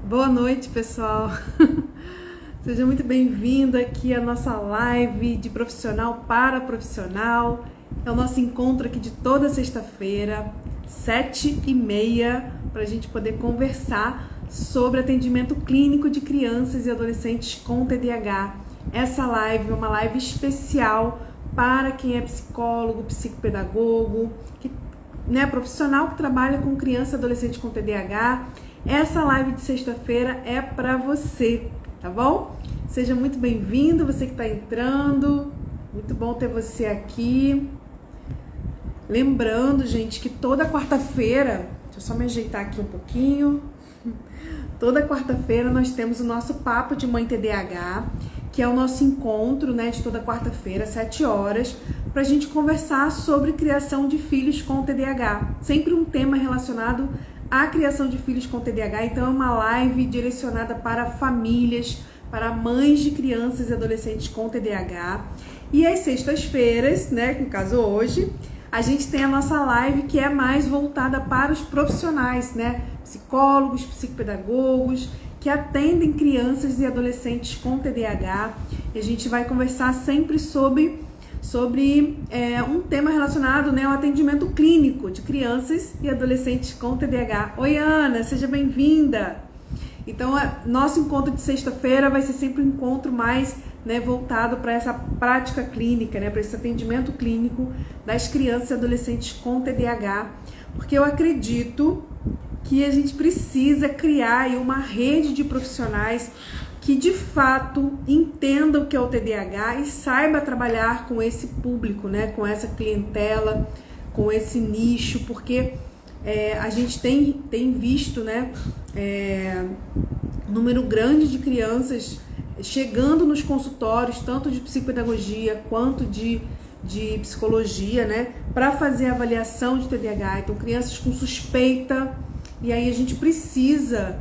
Boa noite, pessoal. Seja muito bem-vindo aqui à nossa live de profissional para profissional. É o nosso encontro aqui de toda sexta-feira, 7h30, para a gente poder conversar sobre atendimento clínico de crianças e adolescentes com TDAH. Essa live é uma live especial para quem é psicólogo, psicopedagogo, profissional que trabalha com criança e adolescente com TDAH. Essa live de sexta-feira é para você, tá bom? Seja muito bem-vindo, você que está entrando. Muito bom ter você aqui. Lembrando, gente, que toda quarta-feira, deixa eu só me ajeitar aqui um pouquinho. Toda quarta-feira nós temos o nosso Papo de Mãe TDAH, que é o nosso encontro, de toda quarta-feira, 7 horas, para a gente conversar sobre criação de filhos com TDAH. Sempre um tema relacionado à criação de filhos com TDAH, então é uma live direcionada para famílias, para mães de crianças e adolescentes com TDAH. E às sextas-feiras, no caso hoje, a gente tem a nossa live que é mais voltada para os profissionais, psicólogos, psicopedagogos, que atendem crianças e adolescentes com TDAH. E a gente vai conversar sempre sobre um tema relacionado ao atendimento clínico de crianças e adolescentes com TDAH. Oi, Ana, seja bem-vinda! Então, nosso encontro de sexta-feira vai ser sempre um encontro mais voltado para essa prática clínica, para esse atendimento clínico das crianças e adolescentes com TDAH, porque eu acredito que a gente precisa criar aí uma rede de profissionais que de fato entendam o que é o TDAH e saiba trabalhar com esse público, com essa clientela, com esse nicho, porque a gente tem visto um número grande de crianças chegando nos consultórios, tanto de psicopedagogia quanto de psicologia, para fazer avaliação de TDAH. Então, crianças com suspeita, e aí a gente precisa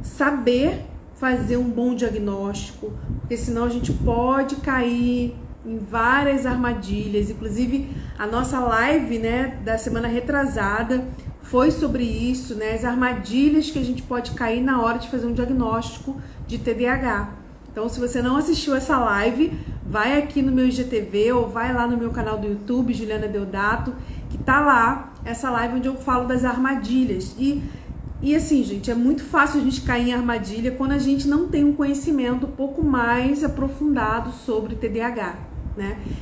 saber fazer um bom diagnóstico, porque senão a gente pode cair em várias armadilhas. Inclusive, a nossa live da semana retrasada foi sobre isso, as armadilhas que a gente pode cair na hora de fazer um diagnóstico de TDAH. Então, se você não assistiu essa live, vai aqui no meu IGTV ou vai lá no meu canal do YouTube, Juliana Deodato, que tá lá essa live onde eu falo das armadilhas. E assim, gente, é muito fácil a gente cair em armadilha quando a gente não tem um conhecimento um pouco mais aprofundado sobre TDAH,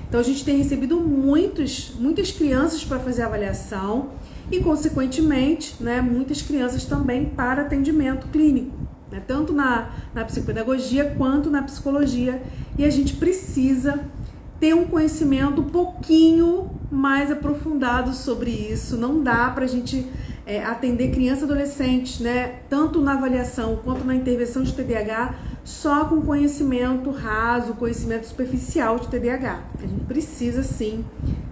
Então, a gente tem recebido muitas crianças para fazer avaliação e, consequentemente, muitas crianças também para atendimento clínico, tanto na psicopedagogia quanto na psicologia. E a gente precisa ter um conhecimento um pouquinho mais aprofundado sobre isso. Não dá para a gente atender crianças e adolescentes, tanto na avaliação quanto na intervenção de TDAH, só com conhecimento raso, conhecimento superficial de TDAH. A gente precisa, sim,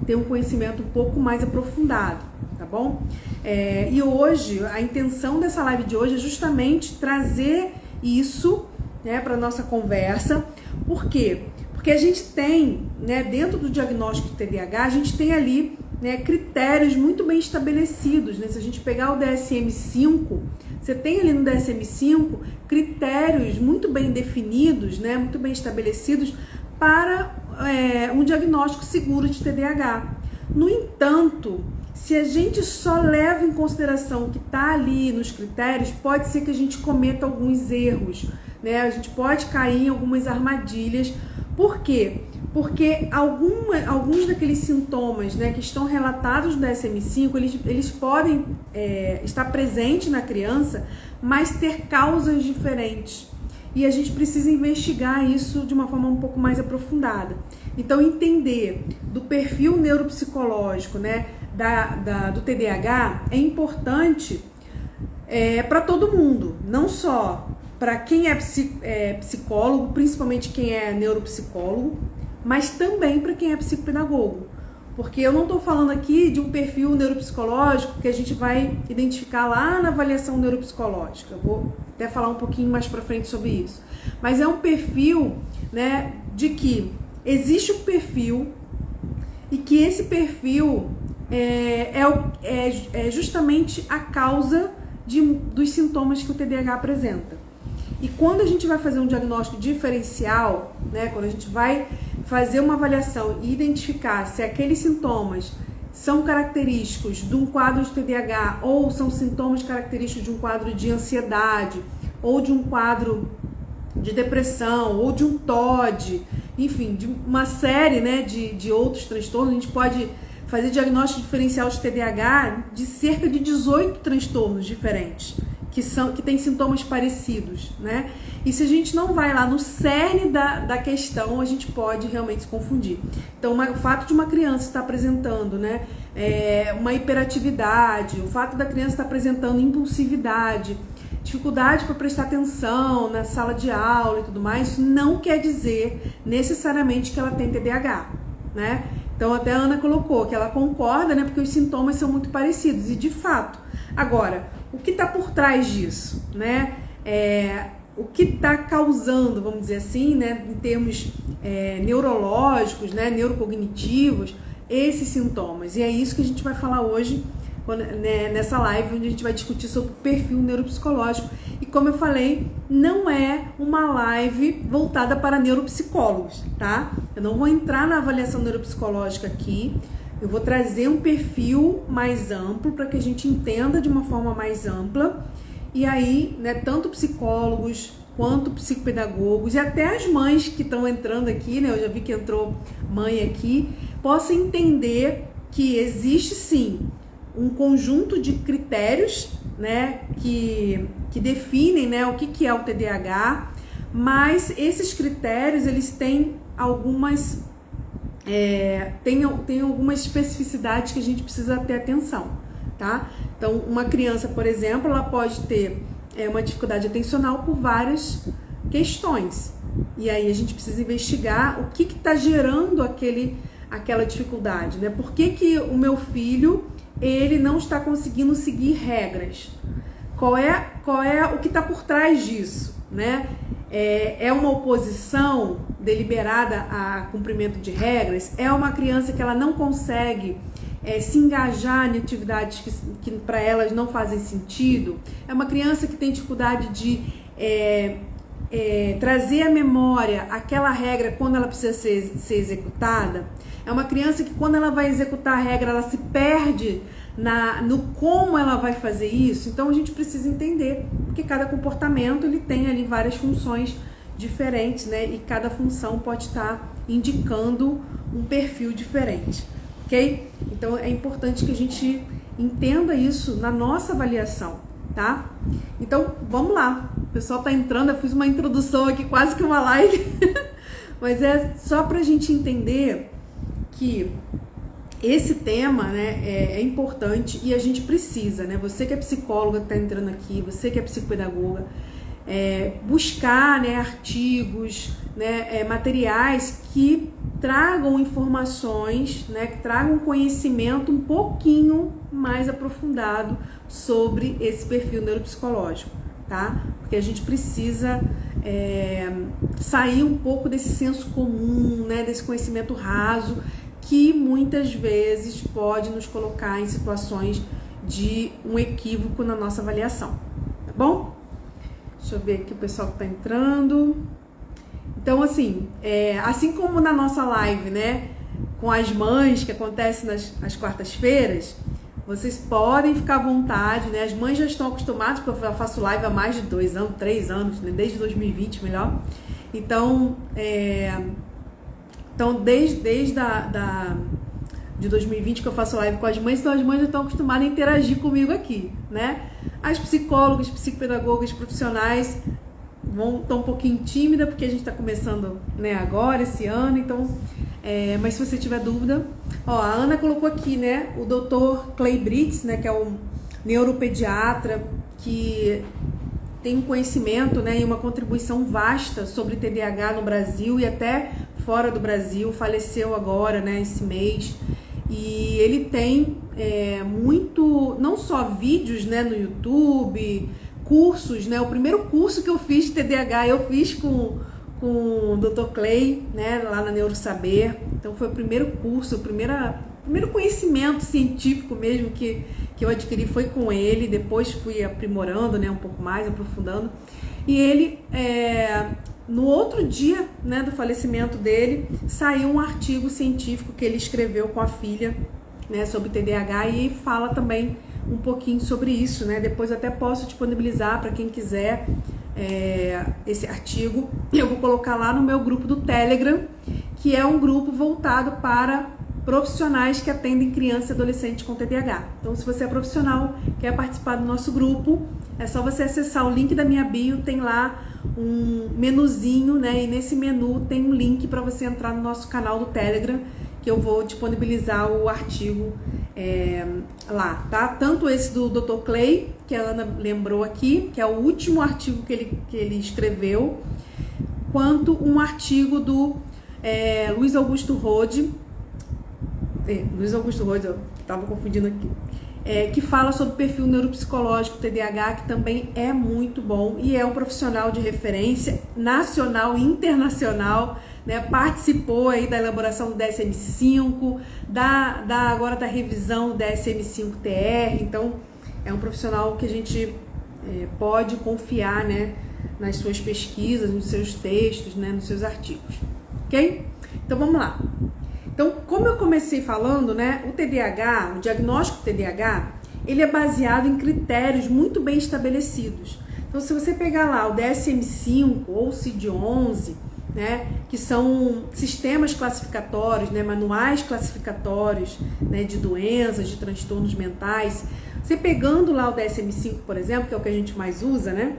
ter um conhecimento um pouco mais aprofundado, tá bom? E hoje, a intenção dessa live de hoje é justamente trazer isso para a nossa conversa. Por quê? Porque a gente tem, dentro do diagnóstico de TDAH, a gente tem ali critérios muito bem estabelecidos. Se a gente pegar o DSM-5, você tem ali no DSM-5 critérios muito bem definidos, muito bem estabelecidos para um diagnóstico seguro de TDAH. No entanto, se a gente só leva em consideração o que está ali nos critérios, pode ser que a gente cometa alguns erros, a gente pode cair em algumas armadilhas. Por quê? Porque alguns daqueles sintomas que estão relatados no DSM-5, eles podem estar presentes na criança, mas ter causas diferentes. E a gente precisa investigar isso de uma forma um pouco mais aprofundada. Então, entender do perfil neuropsicológico do TDAH é importante para todo mundo, não só para quem é psicólogo, principalmente quem é neuropsicólogo, mas também para quem é psicopedagogo. Porque eu não estou falando aqui de um perfil neuropsicológico que a gente vai identificar lá na avaliação neuropsicológica. Eu vou até falar um pouquinho mais para frente sobre isso. Mas é um perfil, de que existe um perfil e que esse perfil é justamente a causa dos sintomas que o TDAH apresenta. E quando a gente vai fazer um diagnóstico diferencial, né, quando a gente vai fazer uma avaliação e identificar se aqueles sintomas são característicos de um quadro de TDAH ou são sintomas característicos de um quadro de ansiedade ou de um quadro de depressão ou de um TOD, enfim, de uma série, né, de outros transtornos, a gente pode fazer diagnóstico diferencial de TDAH de cerca de 18 transtornos diferentes, que têm sintomas parecidos, né? E se a gente não vai lá no cerne da questão, a gente pode realmente se confundir. Então, o fato de uma criança estar apresentando, né, uma hiperatividade, o fato da criança estar apresentando impulsividade, dificuldade para prestar atenção na sala de aula e tudo mais, isso não quer dizer necessariamente que ela tem TDAH, né? Então, até a Ana colocou que ela concorda, né, porque os sintomas são muito parecidos, e de fato. Agora, o que está por trás disso, né? O que está causando, vamos dizer assim, né, em termos neurológicos, né, neurocognitivos, esses sintomas. E é isso que a gente vai falar hoje, nessa live, onde a gente vai discutir sobre o perfil neuropsicológico. E como eu falei, não é uma live voltada para neuropsicólogos, tá? Eu não vou entrar na avaliação neuropsicológica aqui. Eu vou trazer um perfil mais amplo para que a gente entenda de uma forma mais ampla. E aí, né, tanto psicólogos quanto psicopedagogos e até as mães que estão entrando aqui, né, eu já vi que entrou mãe aqui, possam entender que existe sim um conjunto de critérios, né, que definem, né, o que é o TDAH, mas esses critérios eles têm algumas tem algumas especificidades que a gente precisa ter atenção, tá? Então, uma criança, por exemplo, ela pode ter uma dificuldade atencional por várias questões. E aí a gente precisa investigar o que está gerando aquela dificuldade, né? Por que o meu filho ele não está conseguindo seguir regras? Qual é o que está por trás disso, né? É uma oposição deliberada a cumprimento de regras? É uma criança que ela não consegue se engajar em atividades que para elas não fazem sentido? É uma criança que tem dificuldade de trazer à memória aquela regra quando ela precisa ser executada? É uma criança que quando ela vai executar a regra, ela se perde no como ela vai fazer isso? Então a gente precisa entender, porque cada comportamento ele tem ali várias funções diferentes, né? E cada função pode estar indicando um perfil diferente, ok? Então é importante que a gente entenda isso na nossa avaliação, tá? Então vamos lá, o pessoal tá entrando, eu fiz uma introdução aqui, quase que uma live, mas é só pra gente entender que esse tema, né, é importante e a gente precisa, né? Você que é psicóloga que está entrando aqui, você que é psicopedagoga, buscar, né, artigos, né, materiais que tragam informações, né, que tragam conhecimento um pouquinho mais aprofundado sobre esse perfil neuropsicológico, tá? Porque a gente precisa sair um pouco desse senso comum, né, desse conhecimento raso, que muitas vezes pode nos colocar em situações de um equívoco na nossa avaliação, tá bom? Deixa eu ver aqui o pessoal que tá entrando. Então, assim, assim como na nossa live, né, com as mães, que acontece nas quartas-feiras, vocês podem ficar à vontade, né? As mães já estão acostumadas, porque eu faço live há mais de 2 anos, 3 anos, né? Desde 2020, melhor. Então, desde de 2020 que eu faço live com as mães, então as mães já estão acostumadas a interagir comigo aqui, né? As psicólogas, psicopedagogas, profissionais estão um pouquinho tímidas, porque a gente está começando, né, agora, esse ano, então... mas se você tiver dúvida... Ó, a Ana colocou aqui, né, o Dr. Clay Britz, né, que é um neuropediatra que tem um conhecimento, né, e uma contribuição vasta sobre TDAH no Brasil e até fora do Brasil, faleceu agora, né, esse mês, e ele tem muito, não só vídeos, né, no YouTube, cursos, né, o primeiro curso que eu fiz de TDAH, eu fiz com o Dr. Clay, né, lá na Neurosaber, então foi o primeiro curso, o primeiro conhecimento científico mesmo que eu adquiri foi com ele, depois fui aprimorando, né, um pouco mais, aprofundando. E ele, no outro dia, né, do falecimento dele, saiu um artigo científico que ele escreveu com a filha, né, sobre TDAH, e fala também um pouquinho sobre isso, né? Depois até posso disponibilizar para quem quiser esse artigo. Eu vou colocar lá no meu grupo do Telegram, que é um grupo voltado para profissionais que atendem crianças e adolescentes com TDAH. Então, se você é profissional, quer participar do nosso grupo, é só você acessar o link da minha bio, tem lá um menuzinho, né? E nesse menu tem um link para você entrar no nosso canal do Telegram, que eu vou disponibilizar o artigo lá, tá? Tanto esse do Dr. Clay, que a Ana lembrou aqui, que é o último artigo que ele escreveu, quanto um artigo do Luiz Augusto Rode, eu estava confundindo aqui, que fala sobre o perfil neuropsicológico TDAH, que também é muito bom e é um profissional de referência nacional e internacional, né? Participou aí da elaboração do DSM-5, agora da revisão do DSM-5-TR, então é um profissional que a gente pode confiar, né, nas suas pesquisas, nos seus textos, né, nos seus artigos, ok? Então vamos lá. Então, como eu comecei falando, né, o TDAH, o diagnóstico TDAH, ele é baseado em critérios muito bem estabelecidos. Então, se você pegar lá o DSM-5 ou o CID-11, né, que são sistemas classificatórios, né, manuais classificatórios, né, de doenças, de transtornos mentais, você pegando lá o DSM-5, por exemplo, que é o que a gente mais usa, né,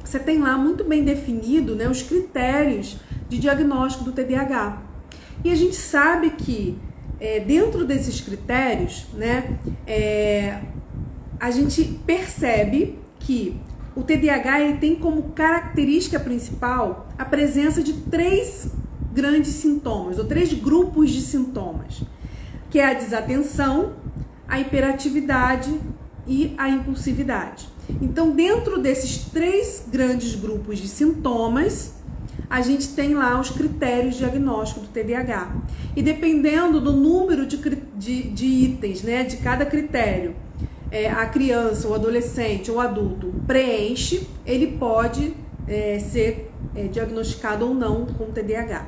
você tem lá muito bem definido, né, os critérios de diagnóstico do TDAH. E a gente sabe que dentro desses critérios, né, a gente percebe que o TDAH ele tem como característica principal a presença de 3 grandes sintomas, ou 3 grupos de sintomas, que é a desatenção, a hiperatividade e a impulsividade. Então, dentro desses 3 grandes grupos de sintomas, a gente tem lá os critérios diagnósticos do TDAH. E dependendo do número de itens, né, de cada critério, a criança, o adolescente ou adulto preenche, ele pode ser diagnosticado ou não com TDAH.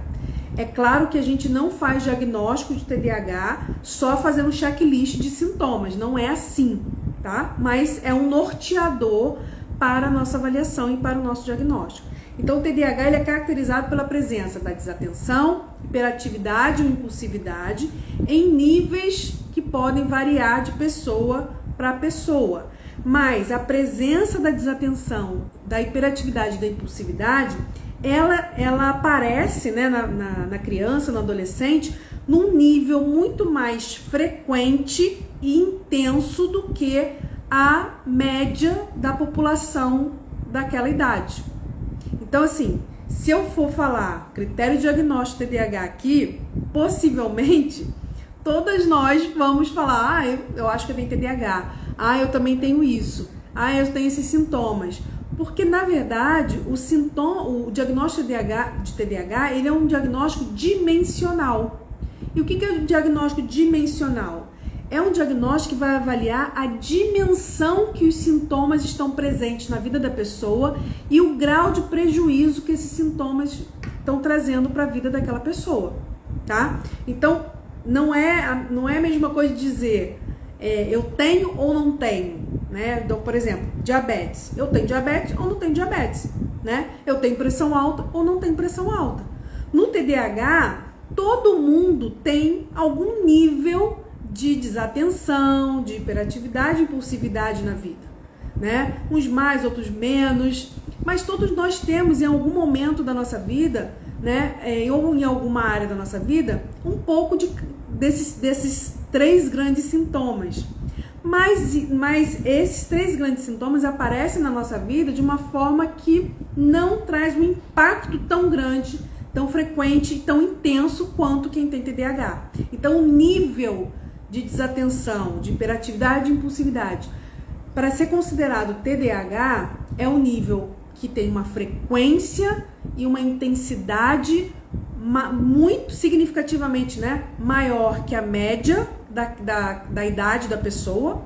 É claro que a gente não faz diagnóstico de TDAH só fazendo checklist de sintomas, não é assim, tá? Mas é um norteador para a nossa avaliação e para o nosso diagnóstico. Então, o TDAH ele é caracterizado pela presença da desatenção, hiperatividade ou impulsividade em níveis que podem variar de pessoa para pessoa. Mas a presença da desatenção, da hiperatividade e da impulsividade, ela aparece, né, na criança, no adolescente, num nível muito mais frequente e intenso do que a média da população daquela idade. Então, assim, se eu for falar critério diagnóstico TDAH aqui, possivelmente todas nós vamos falar: eu acho que eu tenho TDAH, eu também tenho isso, eu tenho esses sintomas. Porque, na verdade, o diagnóstico de TDAH ele é um diagnóstico dimensional. E o que é o diagnóstico dimensional? É um diagnóstico que vai avaliar a dimensão que os sintomas estão presentes na vida da pessoa e o grau de prejuízo que esses sintomas estão trazendo para a vida daquela pessoa, tá? Então, não é a mesma coisa de dizer eu tenho ou não tenho, né? Então, por exemplo, diabetes. Eu tenho diabetes ou não tenho diabetes, né? Eu tenho pressão alta ou não tenho pressão alta. No TDAH, todo mundo tem algum nível de desatenção, de hiperatividade e impulsividade na vida, né? Uns mais, outros menos, mas todos nós temos em algum momento da nossa vida, né, ou em alguma área da nossa vida, um pouco desses 3 grandes sintomas. Mas esses 3 grandes sintomas aparecem na nossa vida de uma forma que não traz um impacto tão grande, tão frequente e tão intenso quanto quem tem TDAH. Então, o nível de desatenção, de hiperatividade e impulsividade, para ser considerado TDAH, é um nível que tem uma frequência e uma intensidade muito significativamente, né, maior que a média da idade da pessoa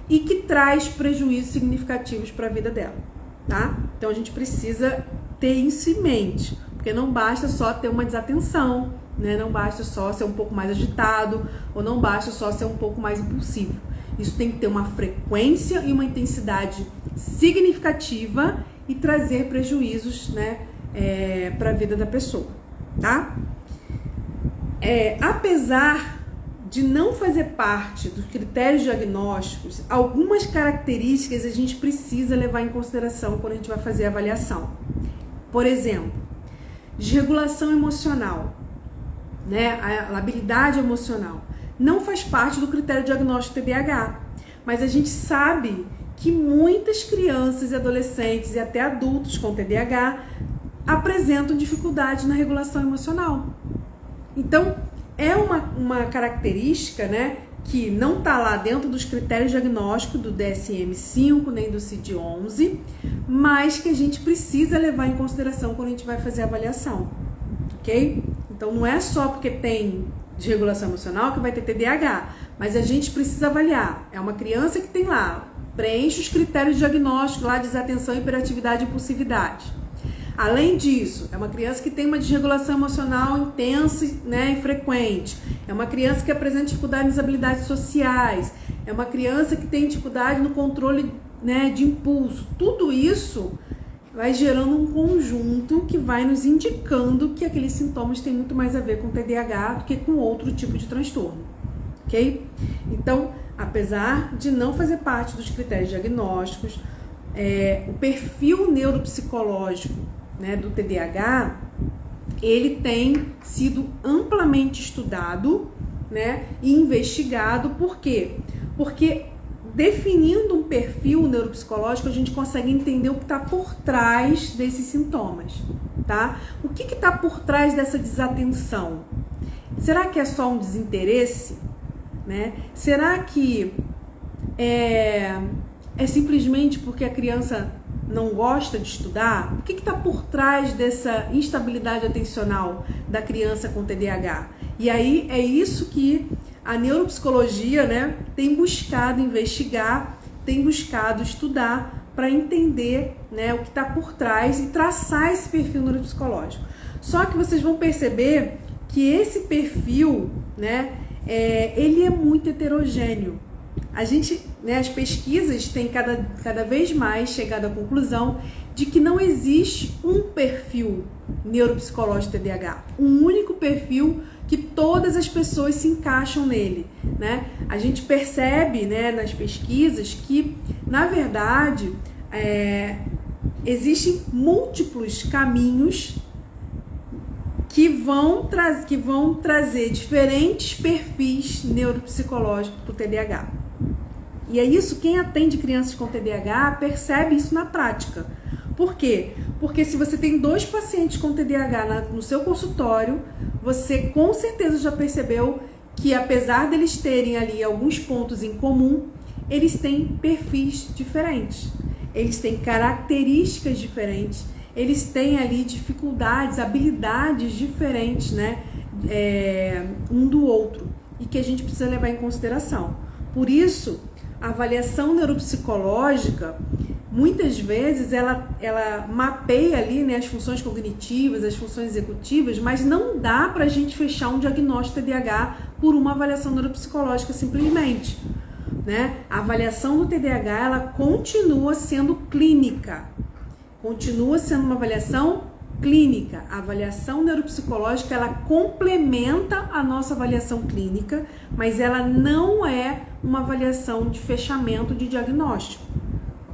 e que traz prejuízos significativos para a vida dela, tá? Então a gente precisa ter isso em mente, porque não basta só ter uma desatenção, né? Não basta só ser um pouco mais agitado ou não basta só ser um pouco mais impulsivo. Isso tem que ter uma frequência e uma intensidade significativa e trazer prejuízos, né, para a vida da pessoa, tá? Apesar de não fazer parte dos critérios diagnósticos, algumas características a gente precisa levar em consideração quando a gente vai fazer a avaliação. Por exemplo, desregulação emocional, né? A labilidade emocional não faz parte do critério diagnóstico TDAH, mas a gente sabe que muitas crianças e adolescentes e até adultos com TDAH apresentam dificuldade na regulação emocional. Então, é uma característica, né, que não está lá dentro dos critérios diagnósticos do DSM-5 nem do CID-11, mas que a gente precisa levar em consideração quando a gente vai fazer a avaliação, ok? Então não é só porque tem desregulação emocional que vai ter TDAH, mas a gente precisa avaliar. É uma criança que tem lá, preenche os critérios diagnósticos lá de desatenção, hiperatividade e impulsividade. Além disso, é uma criança que tem uma desregulação emocional intensa, né, e frequente. É uma criança que apresenta dificuldade nas habilidades sociais. É uma criança que tem dificuldade no controle, né, de impulso. Tudo isso vai gerando um conjunto que vai nos indicando que aqueles sintomas têm muito mais a ver com TDAH do que com outro tipo de transtorno, ok? Então, apesar de não fazer parte dos critérios diagnósticos, o perfil neuropsicológico, né, do TDAH, ele tem sido amplamente estudado, né, e investigado. Por quê? Porque definindo um perfil neuropsicológico, a gente consegue entender o que está por trás desses sintomas, tá? O que está por trás dessa desatenção? Será que é só um desinteresse, né? Será que é simplesmente porque a criança não gosta de estudar? O que está por trás dessa instabilidade atencional da criança com TDAH? E aí é isso que a neuropsicologia, né, tem buscado investigar, tem buscado estudar para entender, né, o que está por trás e traçar esse perfil neuropsicológico. Só que vocês vão perceber que esse perfil, né, ele é muito heterogêneo. A gente, né, as pesquisas têm cada vez mais chegado à conclusão de que não existe um perfil neuropsicológico TDAH, um único perfil que todas as pessoas se encaixam nele, né? A gente percebe, né, nas pesquisas que, na verdade, existem múltiplos caminhos que vão trazer diferentes perfis neuropsicológicos para o TDAH. E é isso, quem atende crianças com TDAH percebe isso na prática. Por quê? Porque se você tem 2 pacientes com TDAH no seu consultório, você com certeza já percebeu que, apesar deles terem ali alguns pontos em comum, eles têm perfis diferentes, eles têm características diferentes, eles têm ali dificuldades, habilidades diferentes, né, um do outro, e que a gente precisa levar em consideração. Por isso, a avaliação neuropsicológica, muitas vezes, ela mapeia ali, né, as funções cognitivas, as funções executivas, mas não dá para a gente fechar um diagnóstico TDAH por uma avaliação neuropsicológica simplesmente, né? A avaliação do TDAH, ela continua sendo clínica, continua sendo uma avaliação clínica. A avaliação neuropsicológica, ela complementa a nossa avaliação clínica, mas ela não é uma avaliação de fechamento de diagnóstico,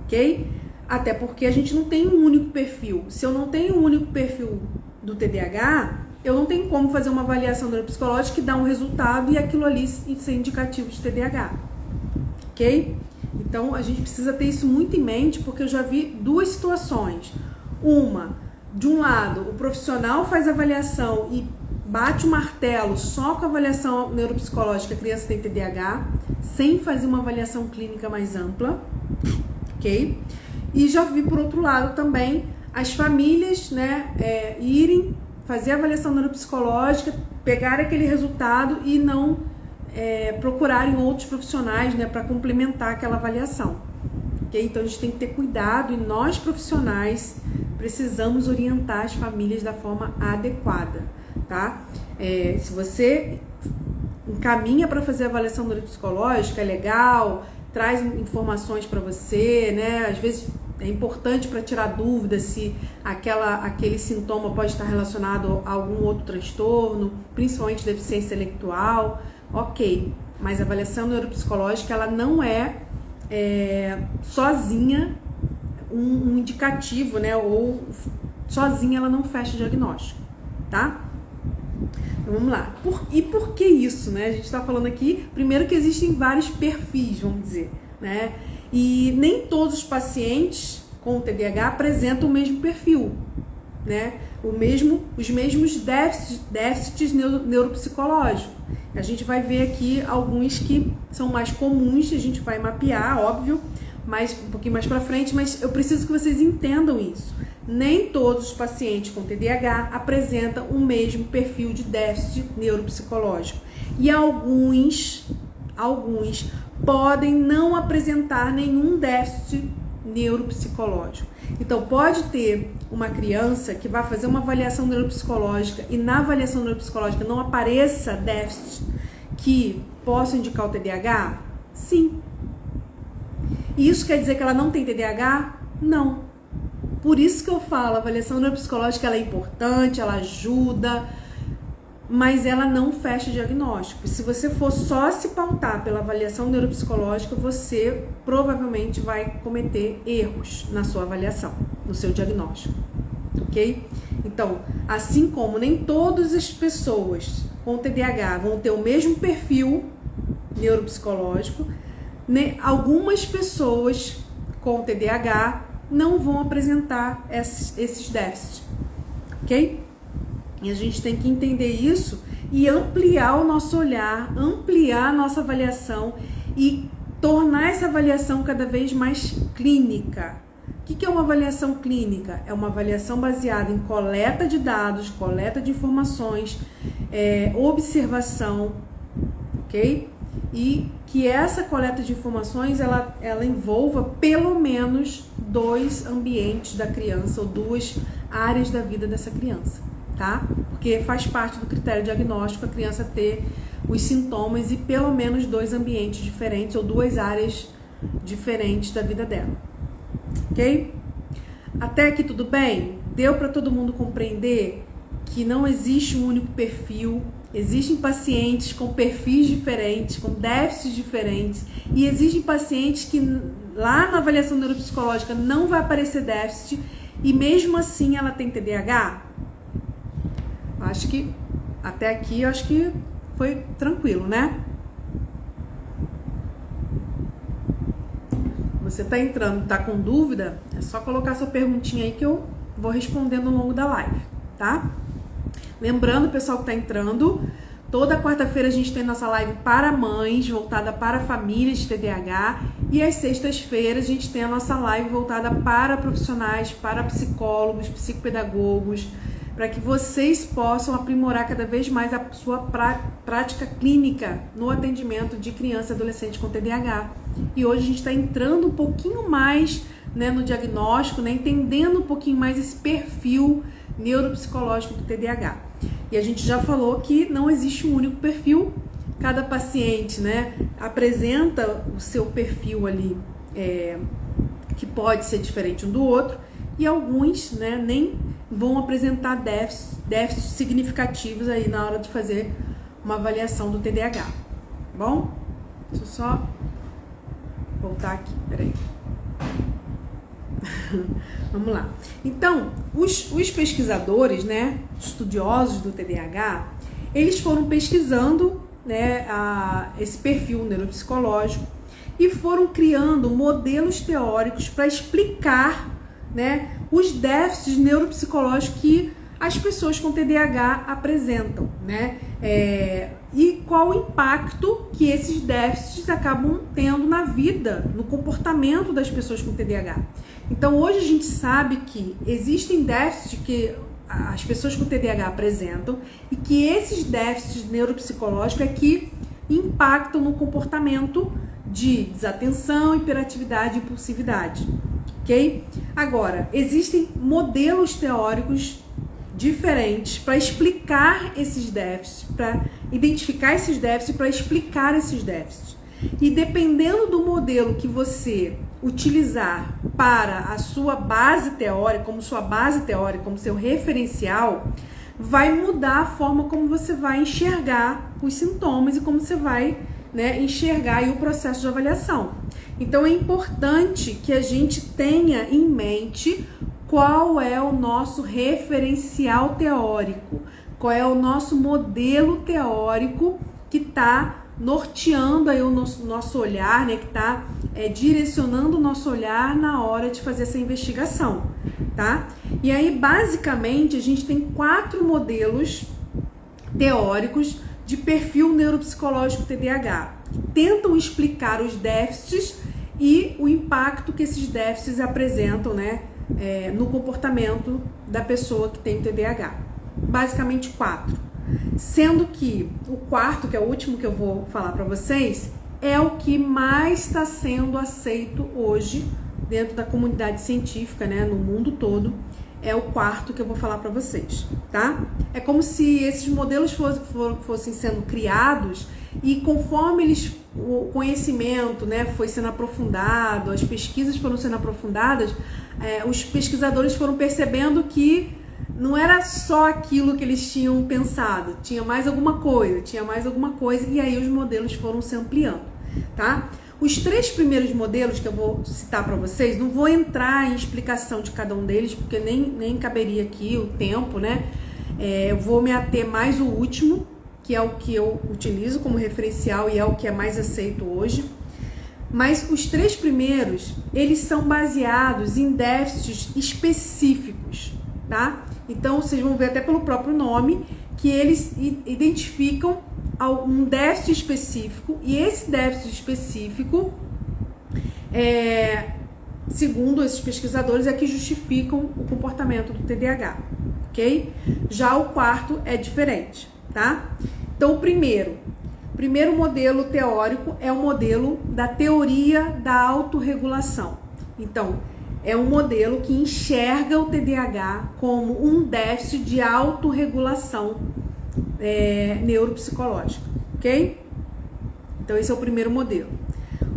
ok? Até porque a gente não tem um único perfil. Se eu não tenho um único perfil do TDAH, eu não tenho como fazer uma avaliação neuropsicológica que dá um resultado e aquilo ali ser indicativo de TDAH, ok? Então a gente precisa ter isso muito em mente, porque eu já vi 2 situações. Uma, de um lado, o profissional faz a avaliação e bate o martelo só com a avaliação neuropsicológica, a criança tem TDAH, sem fazer uma avaliação clínica mais ampla, ok? E já vi, por outro lado, também as famílias, né, irem fazer a avaliação neuropsicológica, pegar aquele resultado e não procurarem outros profissionais, né, para complementar aquela avaliação. Okay? Então a gente tem que ter cuidado e nós profissionais precisamos orientar as famílias da forma adequada, tá? Se você encaminha para fazer a avaliação neuropsicológica, é legal, traz informações para você, né? Às vezes é importante para tirar dúvida se aquele sintoma pode estar relacionado a algum outro transtorno, principalmente deficiência intelectual, ok. Mas a avaliação neuropsicológica, ela não é sozinha um indicativo, né? Ou sozinha ela não fecha o diagnóstico, tá? Então, vamos lá. E por que isso, né? A gente está falando aqui, primeiro que existem vários perfis, vamos dizer, né? E nem todos os pacientes com TDAH apresentam o mesmo perfil, né? Os mesmos déficits neuropsicológicos. A gente vai ver aqui alguns que são mais comuns, a gente vai mapear, óbvio, um pouquinho mais pra frente, mas eu preciso que vocês entendam isso. Nem todos os pacientes com TDAH apresentam o mesmo perfil de déficit neuropsicológico. E alguns podem não apresentar nenhum déficit neuropsicológico. Então, pode ter uma criança que vai fazer uma avaliação neuropsicológica e na avaliação neuropsicológica não apareça déficit que possa indicar o TDAH? Sim. E isso quer dizer que ela não tem TDAH? Não. Por isso que eu falo, a avaliação neuropsicológica ela é importante, ela ajuda, mas ela não fecha diagnóstico. E se você for só se pautar pela avaliação neuropsicológica, você provavelmente vai cometer erros na sua avaliação, no seu diagnóstico, ok? Então, assim como nem todas as pessoas com TDAH vão ter o mesmo perfil neuropsicológico, né? Algumas pessoas com TDAH não vão apresentar esses déficits, ok? E a gente tem que entender isso e ampliar o nosso olhar, ampliar a nossa avaliação e tornar essa avaliação cada vez mais clínica. O que é uma avaliação clínica? É uma avaliação baseada em coleta de dados, coleta de informações, observação, ok? E que essa coleta de informações ela envolva pelo menos 2 ambientes da criança ou 2 áreas da vida dessa criança, tá? Porque faz parte do critério diagnóstico a criança ter os sintomas e pelo menos 2 ambientes diferentes ou 2 áreas diferentes da vida dela, ok? Até aqui tudo bem? Deu para todo mundo compreender que não existe um único perfil? Existem pacientes com perfis diferentes, com déficits diferentes, e existem pacientes que lá na avaliação neuropsicológica não vai aparecer déficit e mesmo assim ela tem TDAH? Acho que até aqui acho que foi tranquilo, né? Você tá entrando, tá com dúvida? É só colocar sua perguntinha aí que eu vou respondendo ao longo da live, tá? Lembrando, pessoal que tá entrando, toda quarta-feira a gente tem nossa live para mães, voltada para famílias de TDAH, e às sextas-feiras a gente tem a nossa live voltada para profissionais, para psicólogos, psicopedagogos, para que vocês possam aprimorar cada vez mais a sua prática clínica no atendimento de criança e adolescente com TDAH. E hoje a gente está entrando um pouquinho mais, né, no diagnóstico, né, entendendo um pouquinho mais esse perfil neuropsicológico do TDAH. E a gente já falou que não existe um único perfil, cada paciente, né, apresenta o seu perfil ali, que pode ser diferente um do outro, e alguns, né, nem vão apresentar déficits significativos aí na hora de fazer uma avaliação do TDAH. Bom, deixa eu só voltar aqui, peraí. Vamos lá. Então, os pesquisadores, né, estudiosos do TDAH, eles foram pesquisando, né, esse perfil neuropsicológico e foram criando modelos teóricos para explicar, né, os déficits neuropsicológicos que as pessoas com TDAH apresentam, né, e qual o impacto que esses déficits acabam tendo na vida, no comportamento das pessoas com TDAH. Então, hoje a gente sabe que existem déficits que as pessoas com TDAH apresentam e que esses déficits neuropsicológicos é que impactam no comportamento de desatenção, hiperatividade e impulsividade, ok? Agora, existem modelos teóricos diferentes para explicar esses déficits, para identificar esses déficits e para explicar esses déficits. E dependendo do modelo que você utilizar para a sua base teórica, como seu referencial, vai mudar a forma como você vai enxergar os sintomas e como você vai, né, enxergar aí o processo de avaliação. Então é importante que a gente tenha em mente qual é o nosso referencial teórico, qual é o nosso modelo teórico que está norteando aí o nosso olhar, né, que está direcionando o nosso olhar na hora de fazer essa investigação, tá? E aí, basicamente, a gente tem 4 modelos teóricos de perfil neuropsicológico TDAH, que tentam explicar os déficits e o impacto que esses déficits apresentam, né, no comportamento da pessoa que tem TDAH. Basicamente 4. Sendo que o quarto, que é o último que eu vou falar para vocês, é o que mais está sendo aceito hoje dentro da comunidade científica, né, no mundo todo. É o quarto que eu vou falar para vocês, tá? É como se esses modelos fossem sendo criados e conforme o conhecimento, né, foi sendo aprofundado, as pesquisas foram sendo aprofundadas, os pesquisadores foram percebendo que não era só aquilo que eles tinham pensado, tinha mais alguma coisa, e aí os modelos foram se ampliando, tá? Os 3 primeiros modelos que eu vou citar para vocês, não vou entrar em explicação de cada um deles, porque nem caberia aqui o tempo, né? Eu vou me ater mais o último, que é o que eu utilizo como referencial e é o que é mais aceito hoje. Mas os 3 primeiros, eles são baseados em déficits específicos, tá? Então, vocês vão ver até pelo próprio nome que eles identificam um déficit específico, e esse déficit específico, segundo esses pesquisadores, é que justificam o comportamento do TDAH, ok? Já o quarto é diferente, tá? Então, o primeiro modelo teórico é o modelo da teoria da autorregulação. Então, é um modelo que enxerga o TDAH como um déficit de autorregulação neuropsicológica, ok? Então esse é o primeiro modelo.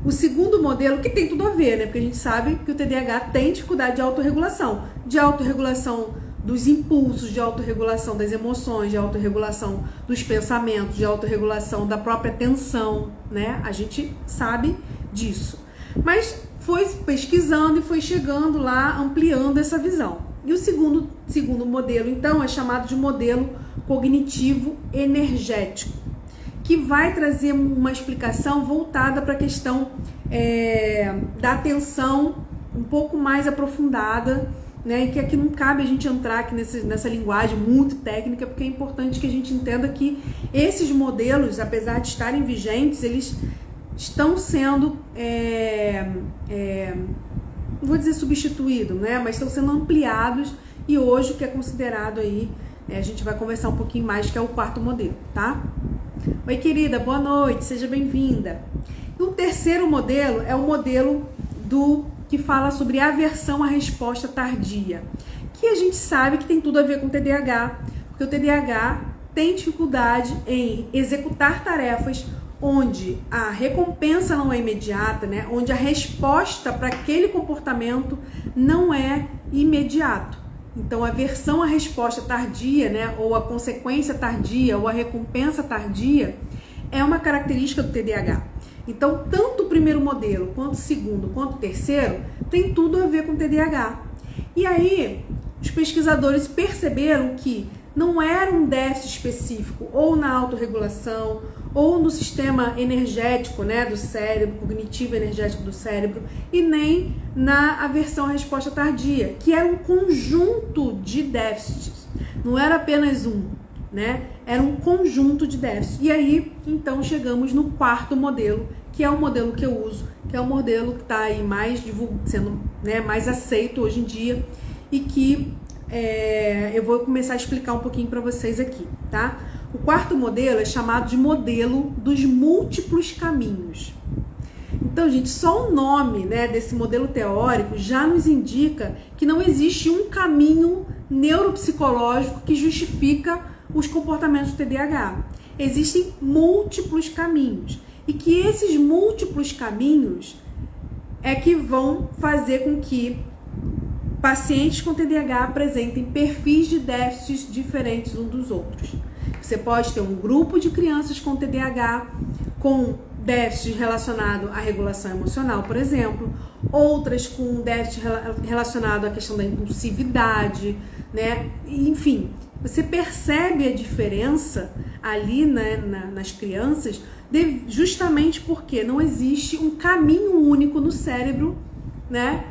O segundo modelo, que tem tudo a ver, né? Porque a gente sabe que o TDAH tem dificuldade de autorregulação dos impulsos, de autorregulação das emoções, de autorregulação dos pensamentos, de autorregulação da própria atenção, né? A gente sabe disso. Mas foi pesquisando e foi chegando lá, ampliando essa visão. E o segundo modelo, então, é chamado de modelo cognitivo energético, que vai trazer uma explicação voltada para a questão da atenção um pouco mais aprofundada, né? E que aqui não cabe a gente entrar aqui nessa linguagem muito técnica, porque é importante que a gente entenda que esses modelos, apesar de estarem vigentes, eles estão sendo, não vou dizer substituídos, né? Mas estão sendo ampliados, e hoje o que é considerado aí, a gente vai conversar um pouquinho mais, que é o quarto modelo, tá? Oi, querida, boa noite, seja bem-vinda. E o terceiro modelo é o modelo que fala sobre aversão à resposta tardia, que a gente sabe que tem tudo a ver com o TDAH, porque o TDAH tem dificuldade em executar tarefas onde a recompensa não é imediata, né? Onde a resposta para aquele comportamento não é imediato. Então, a aversão à resposta tardia, né? Ou a consequência tardia, ou a recompensa tardia, é uma característica do TDAH. Então, tanto o primeiro modelo, quanto o segundo, quanto o terceiro, tem tudo a ver com o TDAH. E aí, os pesquisadores perceberam que não era um déficit específico, ou na autorregulação, ou no sistema energético, né, do cérebro, cognitivo energético do cérebro, e nem na aversão à resposta tardia, que era um conjunto de déficits, não era apenas um, né, era um conjunto de déficits. E aí, então, chegamos no quarto modelo, que é o modelo que eu uso, que é o modelo que está aí mais sendo, né, mais aceito hoje em dia, e que eu vou começar a explicar um pouquinho para vocês aqui, tá? O quarto modelo é chamado de modelo dos múltiplos caminhos. Então, gente, só o nome, né, desse modelo teórico já nos indica que não existe um caminho neuropsicológico que justifica os comportamentos do TDAH. Existem múltiplos caminhos e que esses múltiplos caminhos é que vão fazer com que pacientes com TDAH apresentem perfis de déficits diferentes uns dos outros. Você pode ter um grupo de crianças com TDAH com déficit relacionado à regulação emocional, por exemplo, outras com déficit relacionado à questão da impulsividade, né? Enfim, você percebe a diferença ali, né, nas crianças, justamente porque não existe um caminho único no cérebro, né?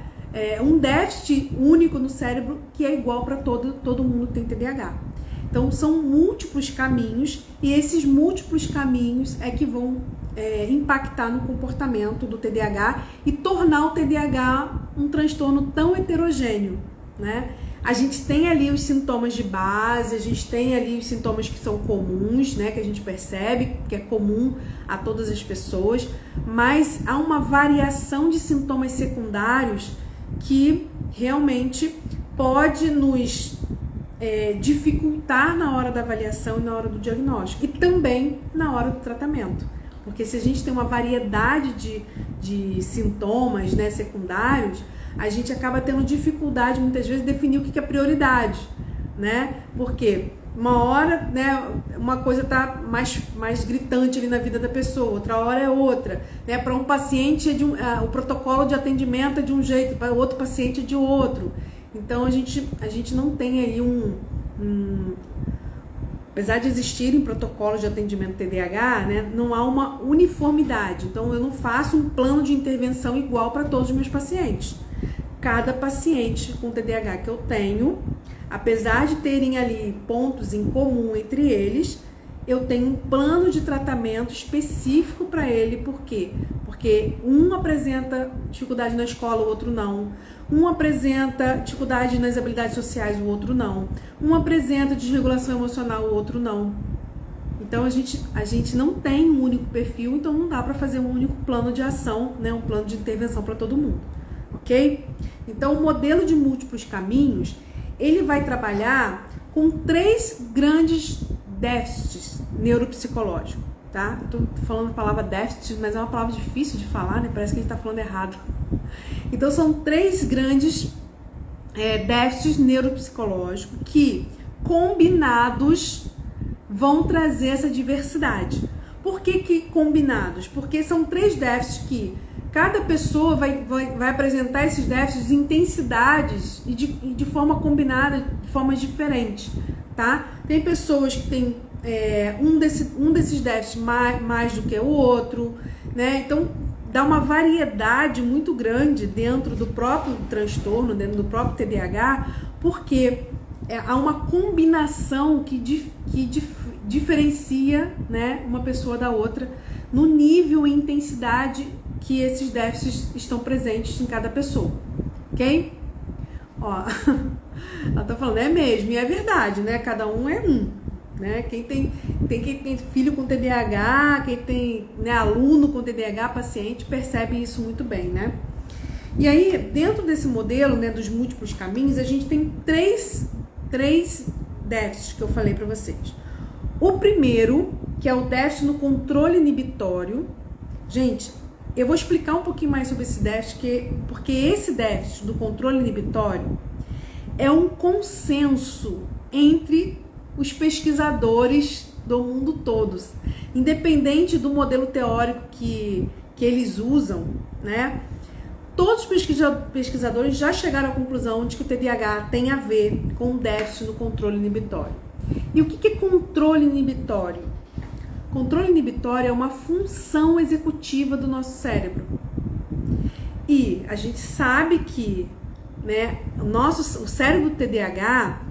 Um déficit único no cérebro que é igual para todo mundo que tem TDAH. Então são múltiplos caminhos e esses múltiplos caminhos é que vão impactar no comportamento do TDAH e tornar o TDAH um transtorno tão heterogêneo, né? A gente tem ali os sintomas de base, a gente tem ali os sintomas que são comuns, né, que a gente percebe que é comum a todas as pessoas, mas há uma variação de sintomas secundários que realmente pode nos dificultar na hora da avaliação e na hora do diagnóstico e também na hora do tratamento. Porque se a gente tem uma variedade de sintomas, né, secundários, a gente acaba tendo dificuldade muitas vezes de definir o que é prioridade, né? Porque uma hora, né, uma coisa tá mais gritante ali na vida da pessoa, outra hora é outra, né? Para um paciente o protocolo de atendimento é de um jeito, para outro paciente é de outro. Então a gente não tem aí apesar de existirem protocolos de atendimento TDAH, né, não há uma uniformidade. Então eu não faço um plano de intervenção igual para todos os meus pacientes. Cada paciente com TDAH que eu tenho, apesar de terem ali pontos em comum entre eles, eu tenho um plano de tratamento específico para ele. Por quê? Porque um apresenta dificuldade na escola, o outro não. Um apresenta dificuldade nas habilidades sociais, o outro não. Um apresenta desregulação emocional, o outro não. Então a gente não tem um único perfil, então não dá para fazer um único plano de ação, né, um plano de intervenção para todo mundo, ok? Então o modelo de múltiplos caminhos, ele vai trabalhar com 3 grandes déficits neuropsicológicos, tá? Eu tô falando a palavra déficit, mas é uma palavra difícil de falar, né? Parece que a gente tá falando errado. Então são 3 grandes déficits neuropsicológicos que, combinados, vão trazer essa diversidade. Por que combinados? Porque são 3 déficits que cada pessoa vai apresentar esses déficits em intensidades e de forma combinada, de formas diferentes, tá? Tem pessoas que têm um desses déficits mais do que o outro, né? Então dá uma variedade muito grande dentro do próprio transtorno, dentro do próprio TDAH, porque há uma combinação que diferencia, né, uma pessoa da outra no nível e intensidade que esses déficits estão presentes em cada pessoa, ok? Ó, ela tá falando, é mesmo, e é verdade, né? Cada um é um, né? Quem tem filho com TDAH, quem tem, né, aluno com TDAH, paciente, percebe isso muito bem, né? E aí, dentro desse modelo, né, dos múltiplos caminhos, a gente tem três déficits que eu falei para vocês. O primeiro, que é o déficit no controle inibitório. Gente, eu vou explicar um pouquinho mais sobre esse déficit, porque esse déficit do controle inibitório é um consenso entre os pesquisadores do mundo todos, independente do modelo teórico que eles usam, né? Todos os pesquisadores já chegaram à conclusão de que o TDAH tem a ver com o déficit no controle inibitório. E o que é controle inibitório? Controle inibitório é uma função executiva do nosso cérebro. E a gente sabe que, né, o cérebro TDAH,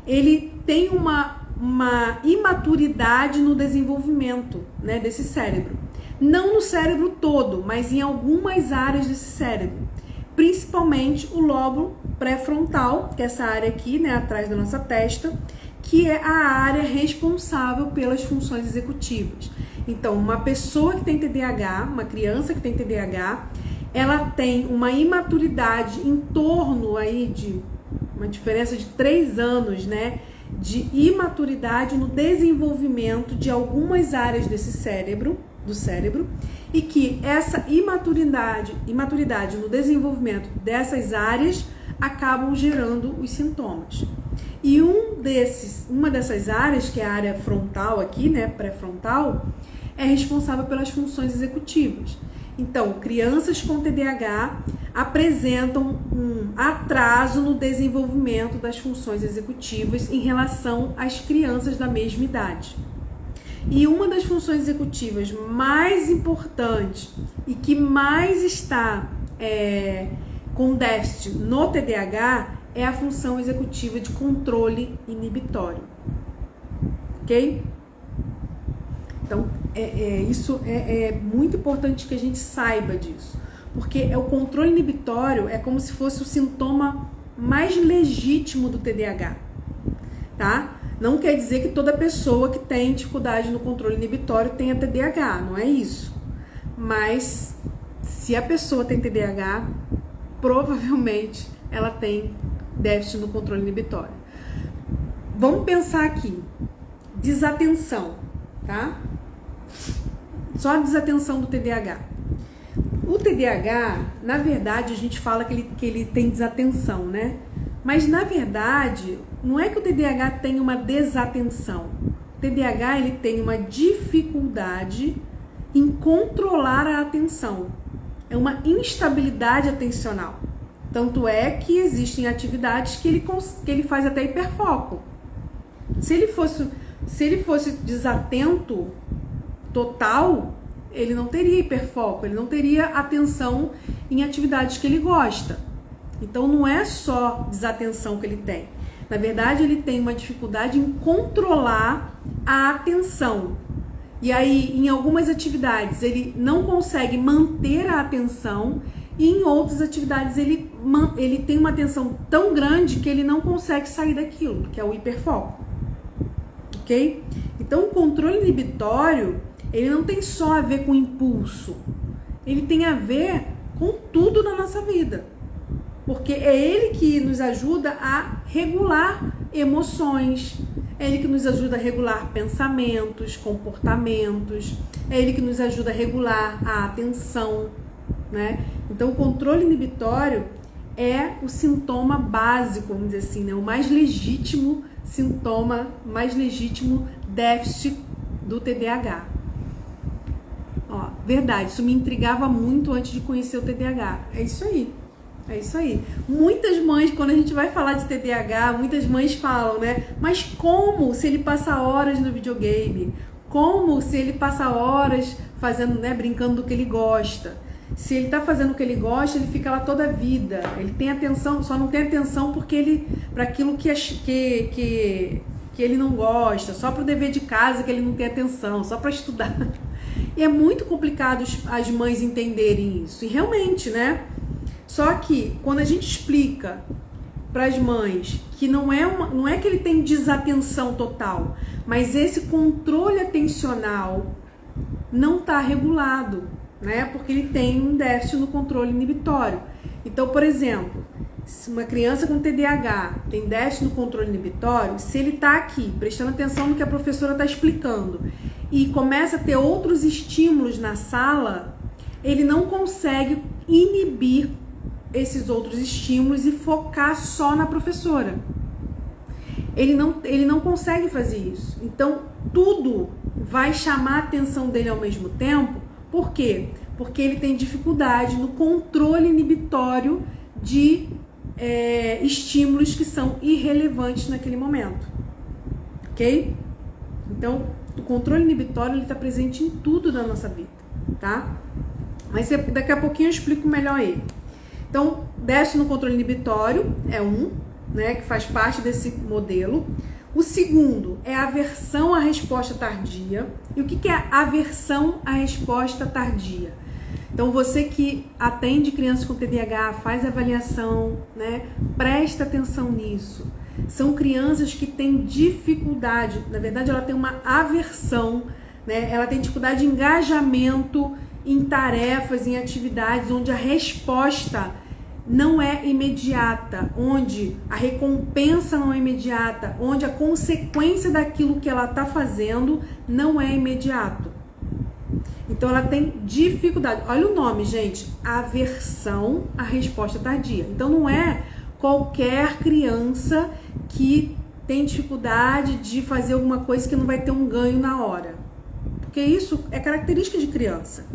ele tem uma imaturidade no desenvolvimento, né, desse cérebro. Não no cérebro todo, mas em algumas áreas desse cérebro. principalmente o lóbulo pré-frontal, que é essa área aqui, né, atrás da nossa testa, que é a área responsável pelas funções executivas. Então, uma pessoa que tem TDAH, uma criança que tem TDAH, ela tem uma imaturidade em torno aí de uma diferença de 3 anos, né, de imaturidade no desenvolvimento de algumas áreas do cérebro, e que essa imaturidade no desenvolvimento dessas áreas acabam gerando os sintomas. E uma dessas áreas, que é a área frontal aqui, né, pré-frontal, é responsável pelas funções executivas. Então, crianças com TDAH apresentam um atraso no desenvolvimento das funções executivas em relação às crianças da mesma idade. E uma das funções executivas mais importantes e que mais está com déficit no TDAH é a função executiva de controle inibitório. Ok? Então, isso é muito importante que a gente saiba disso, porque o controle inibitório é como se fosse o sintoma mais legítimo do TDAH, tá? Não quer dizer que toda pessoa que tem dificuldade no controle inibitório tenha TDAH, não é isso. Mas, se a pessoa tem TDAH, provavelmente ela tem déficit no controle inibitório. Vamos pensar aqui, desatenção, tá? Só a desatenção do TDAH. O TDAH, na verdade, a gente fala que ele tem desatenção, né? Mas, na verdade, não é que o TDAH tem uma desatenção. O TDAH, ele tem uma dificuldade em controlar a atenção. É uma instabilidade atencional. Tanto é que existem atividades que ele faz até hiperfoco. Se ele fosse desatento total, ele não teria hiperfoco, ele não teria atenção em atividades que ele gosta. Então, não é só desatenção que ele tem. Na verdade, ele tem uma dificuldade em controlar a atenção. E aí, em algumas atividades, ele não consegue manter a atenção, e em outras atividades, ele tem uma atenção tão grande que ele não consegue sair daquilo, que é o hiperfoco. Ok? Então, o controle inibitório, ele não tem só a ver com impulso, ele tem a ver com tudo na nossa vida. Porque é ele que nos ajuda a regular emoções, é ele que nos ajuda a regular pensamentos, comportamentos, é ele que nos ajuda a regular a atenção, né? Então, o controle inibitório é o sintoma básico, vamos dizer assim, né? O mais legítimo sintoma, mais legítimo déficit do TDAH. Ó, verdade, isso me intrigava muito antes de conhecer o TDAH. É isso aí. É isso aí. Muitas mães, quando a gente vai falar de TDAH, muitas mães falam, né? Mas como se ele passa horas no videogame? Como se ele passa horas fazendo, né, brincando do que ele gosta? Se ele tá fazendo o que ele gosta, ele fica lá toda a vida. Ele tem atenção, só não tem atenção porque ele, para aquilo que ele não gosta, só para o dever de casa que ele não tem atenção, só para estudar. E é muito complicado as mães entenderem isso. E realmente, né? Só que quando a gente explica para as mães que não é que ele tem desatenção total, mas esse controle atencional não está regulado, né? Porque ele tem um déficit no controle inibitório. Então, por exemplo, se uma criança com TDAH tem déficit no controle inibitório, se ele está aqui prestando atenção no que a professora está explicando e começa a ter outros estímulos na sala, ele não consegue inibir esses outros estímulos e focar só na professora. Ele não consegue fazer isso. Então, tudo vai chamar a atenção dele ao mesmo tempo. Por quê? Porque ele tem dificuldade no controle inibitório de estímulos que são irrelevantes naquele momento. Ok? Então, o controle inibitório está presente em tudo da nossa vida, tá? Mas daqui a pouquinho eu explico melhor ele. Então, déficit no controle inibitório é né, que faz parte desse modelo. O segundo é aversão à resposta tardia. E o que é aversão à resposta tardia? Então você que atende crianças com TDAH, faz avaliação, né? Presta atenção nisso. São crianças que têm dificuldade, na verdade ela tem uma aversão, né? Ela tem dificuldade de engajamento em tarefas, em atividades onde a resposta não é imediata, onde a recompensa não é imediata, onde a consequência daquilo que ela está fazendo não é imediato. Então ela tem dificuldade. Olha o nome, gente, aversão à resposta tardia. Então não é qualquer criança que tem dificuldade de fazer alguma coisa que não vai ter um ganho na hora. Porque isso é característica de criança.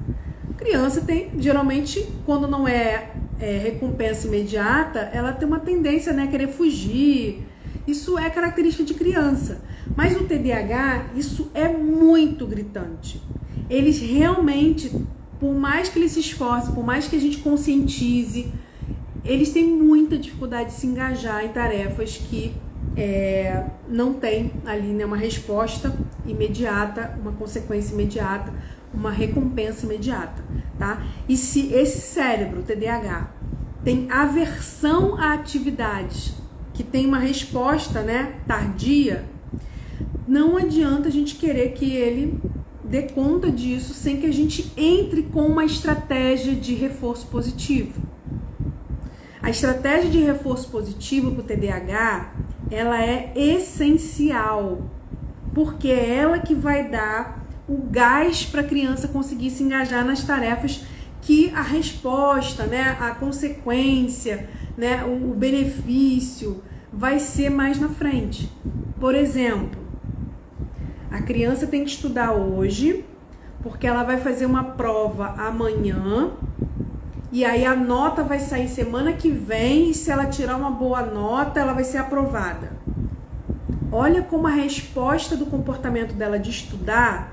Criança tem, geralmente, quando não é recompensa imediata, ela tem uma tendência, né, a querer fugir. Isso é característica de criança. Mas o TDAH, isso é muito gritante. Eles realmente, por mais que eles se esforcem, por mais que a gente conscientize, eles têm muita dificuldade de se engajar em tarefas que não tem ali, né, uma resposta imediata, uma consequência imediata, uma recompensa imediata, tá? E se esse cérebro, TDAH, tem aversão a atividades que tem uma resposta, né, tardia, não adianta a gente querer que ele dê conta disso sem que a gente entre com uma estratégia de reforço positivo. A estratégia de reforço positivo para o TDAH, ela é essencial, porque é ela que vai dar o gás para a criança conseguir se engajar nas tarefas que a resposta, né, a consequência, né, o benefício vai ser mais na frente. Por exemplo, a criança tem que estudar hoje, porque ela vai fazer uma prova amanhã, e aí a nota vai sair semana que vem, e se ela tirar uma boa nota, ela vai ser aprovada. Olha como a resposta do comportamento dela de estudar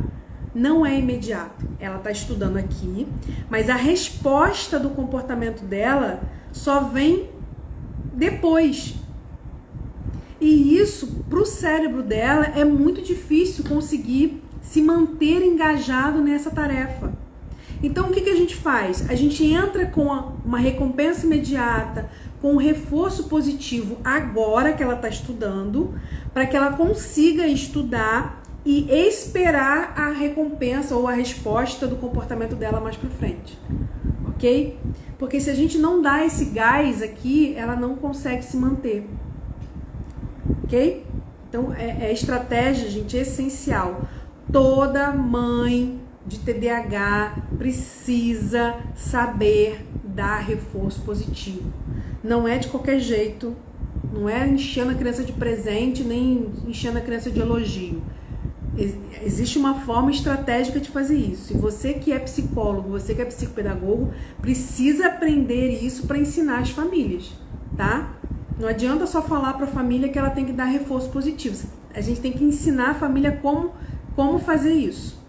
não é imediato. Ela está estudando aqui, mas a resposta do comportamento dela só vem depois. E isso, para o cérebro dela, é muito difícil conseguir se manter engajado nessa tarefa. Então, o que a gente faz? A gente entra com uma recompensa imediata, com um reforço positivo agora que ela está estudando, para que ela consiga estudar e esperar a recompensa ou a resposta do comportamento dela mais para frente, ok? Porque se a gente não dá esse gás aqui, ela não consegue se manter, ok? Então, é estratégia, gente, essencial. Toda mãe de TDAH precisa saber dar reforço positivo. Não é de qualquer jeito, não é enchendo a criança de presente, nem enchendo a criança de elogio. Existe uma forma estratégica de fazer isso. E você que é psicólogo, você que é psicopedagogo, precisa aprender isso para ensinar as famílias, tá? Não adianta só falar para a família que ela tem que dar reforço positivo. A gente tem que ensinar a família como fazer isso,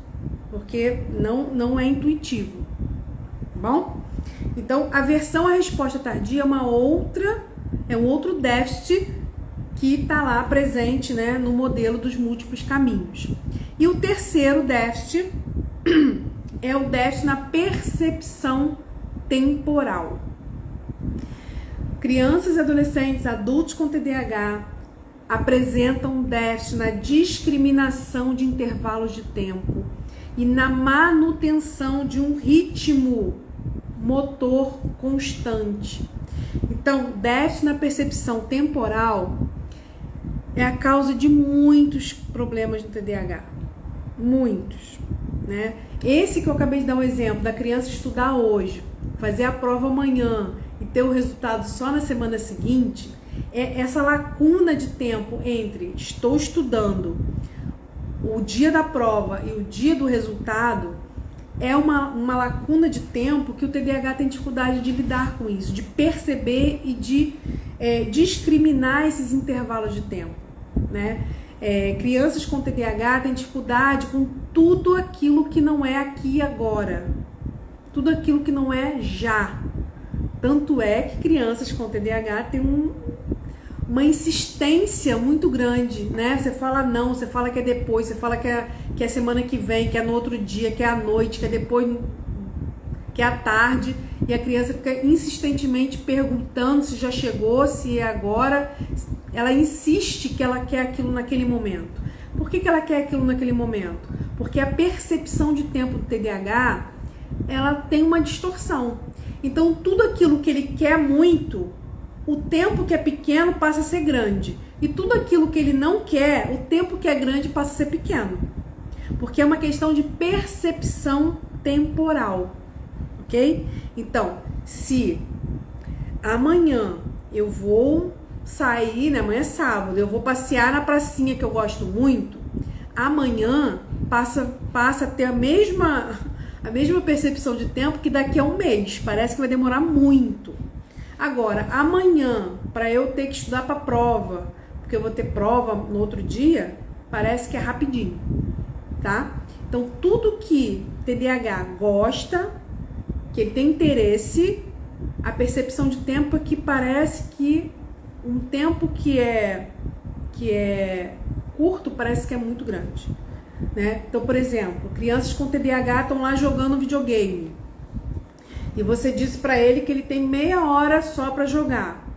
porque não é intuitivo, tá bom? Então, aversão à resposta tardia é um outro déficit que está lá presente, né, no modelo dos múltiplos caminhos. E o terceiro déficit é o déficit na percepção temporal. Crianças, adolescentes, adultos com TDAH apresentam déficit na discriminação de intervalos de tempo e na manutenção de um ritmo motor constante. Então, déficit na percepção temporal é a causa de muitos problemas do TDAH. Muitos, né? Esse que eu acabei de dar um exemplo, da criança estudar hoje, fazer a prova amanhã e ter o resultado só na semana seguinte, é essa lacuna de tempo entre estou estudando, o dia da prova e o dia do resultado, é uma lacuna de tempo que o TDAH tem dificuldade de lidar com isso, de perceber e de discriminar esses intervalos de tempo, né? Crianças com TDAH têm dificuldade com tudo aquilo que não é aqui e agora, tudo aquilo que não é já. Tanto é que crianças com TDAH têm uma insistência muito grande, né? Você fala não, você fala que é depois, você fala que é semana que vem, que é no outro dia, que é à noite, que é depois. que é à tarde, e a criança fica insistentemente perguntando se já chegou, se é agora. Ela insiste que ela quer aquilo naquele momento. Por que ela quer aquilo naquele momento? Porque a percepção de tempo do TDAH, ela tem uma distorção. Então, tudo aquilo que ele quer muito, o tempo que é pequeno passa a ser grande. E tudo aquilo que ele não quer, o tempo que é grande passa a ser pequeno. Porque é uma questão de percepção temporal. Ok? Então, se amanhã eu vou sair, né? Amanhã é sábado, eu vou passear na pracinha que eu gosto muito, amanhã passa a ter a mesma percepção de tempo que daqui a um mês. Parece que vai demorar muito. Agora, amanhã, para eu ter que estudar para prova, porque eu vou ter prova no outro dia, parece que é rapidinho, tá? Então, tudo que TDAH gosta, que ele tem interesse, a percepção de tempo é que parece que um tempo que é curto parece que é muito grande, né? Então, por exemplo, crianças com TDAH estão lá jogando videogame e você disse para ele que ele tem meia hora só para jogar.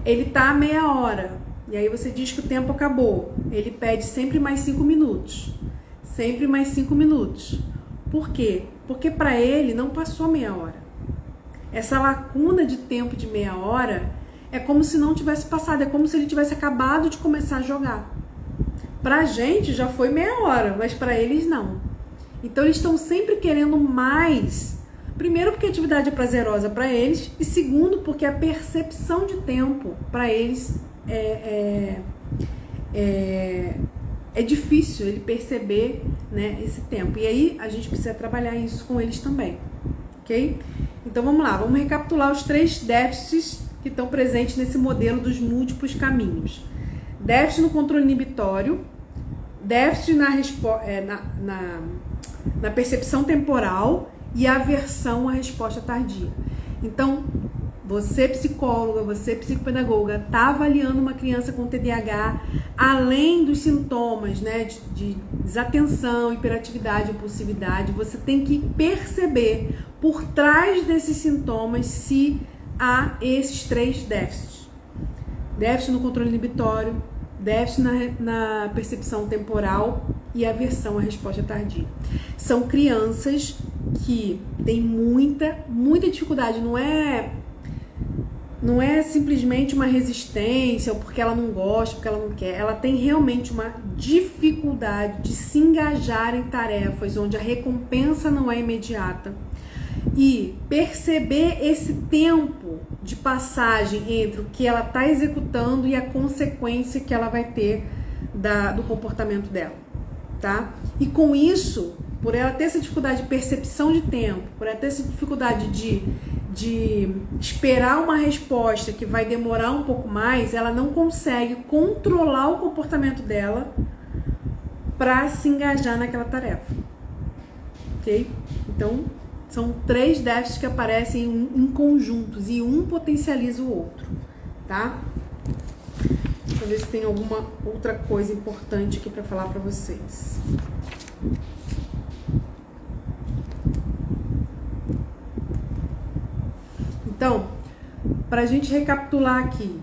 Ele tá a meia hora e aí você diz que o tempo acabou. Ele pede sempre mais 5 minutos, sempre mais 5 minutos. Por quê? Porque para ele não passou meia hora. Essa lacuna de tempo de meia hora é como se não tivesse passado, é como se ele tivesse acabado de começar a jogar. Pra gente já foi meia hora, mas pra eles não. Então eles estão sempre querendo mais. Primeiro porque a atividade é prazerosa para eles e segundo porque a percepção de tempo para eles é difícil ele perceber, né, esse tempo. E aí a gente precisa trabalhar isso com eles também, ok? Então vamos lá, vamos recapitular os 3 déficits que estão presentes nesse modelo dos múltiplos caminhos. Déficit no controle inibitório, déficit na percepção temporal e aversão à resposta tardia. Então, você psicóloga, você psicopedagoga, está avaliando uma criança com TDAH, além dos sintomas, né, de desatenção, hiperatividade, impulsividade, você tem que perceber por trás desses sintomas se há esses 3 déficits. Déficit no controle inibitório, déficit na percepção temporal e aversão à resposta tardia. São crianças que têm muita dificuldade, não é simplesmente uma resistência ou porque ela não gosta, porque ela não quer. Ela tem realmente uma dificuldade de se engajar em tarefas onde a recompensa não é imediata. E perceber esse tempo de passagem entre o que ela está executando e a consequência que ela vai ter do comportamento dela, tá? E com isso, por ela ter essa dificuldade de percepção de tempo, por ela ter essa dificuldade de esperar uma resposta que vai demorar um pouco mais, ela não consegue controlar o comportamento dela para se engajar naquela tarefa, ok? Então, são 3 déficits que aparecem em conjuntos e um potencializa o outro, tá? Deixa eu ver se tem alguma outra coisa importante aqui para falar para vocês. Então, para a gente recapitular aqui,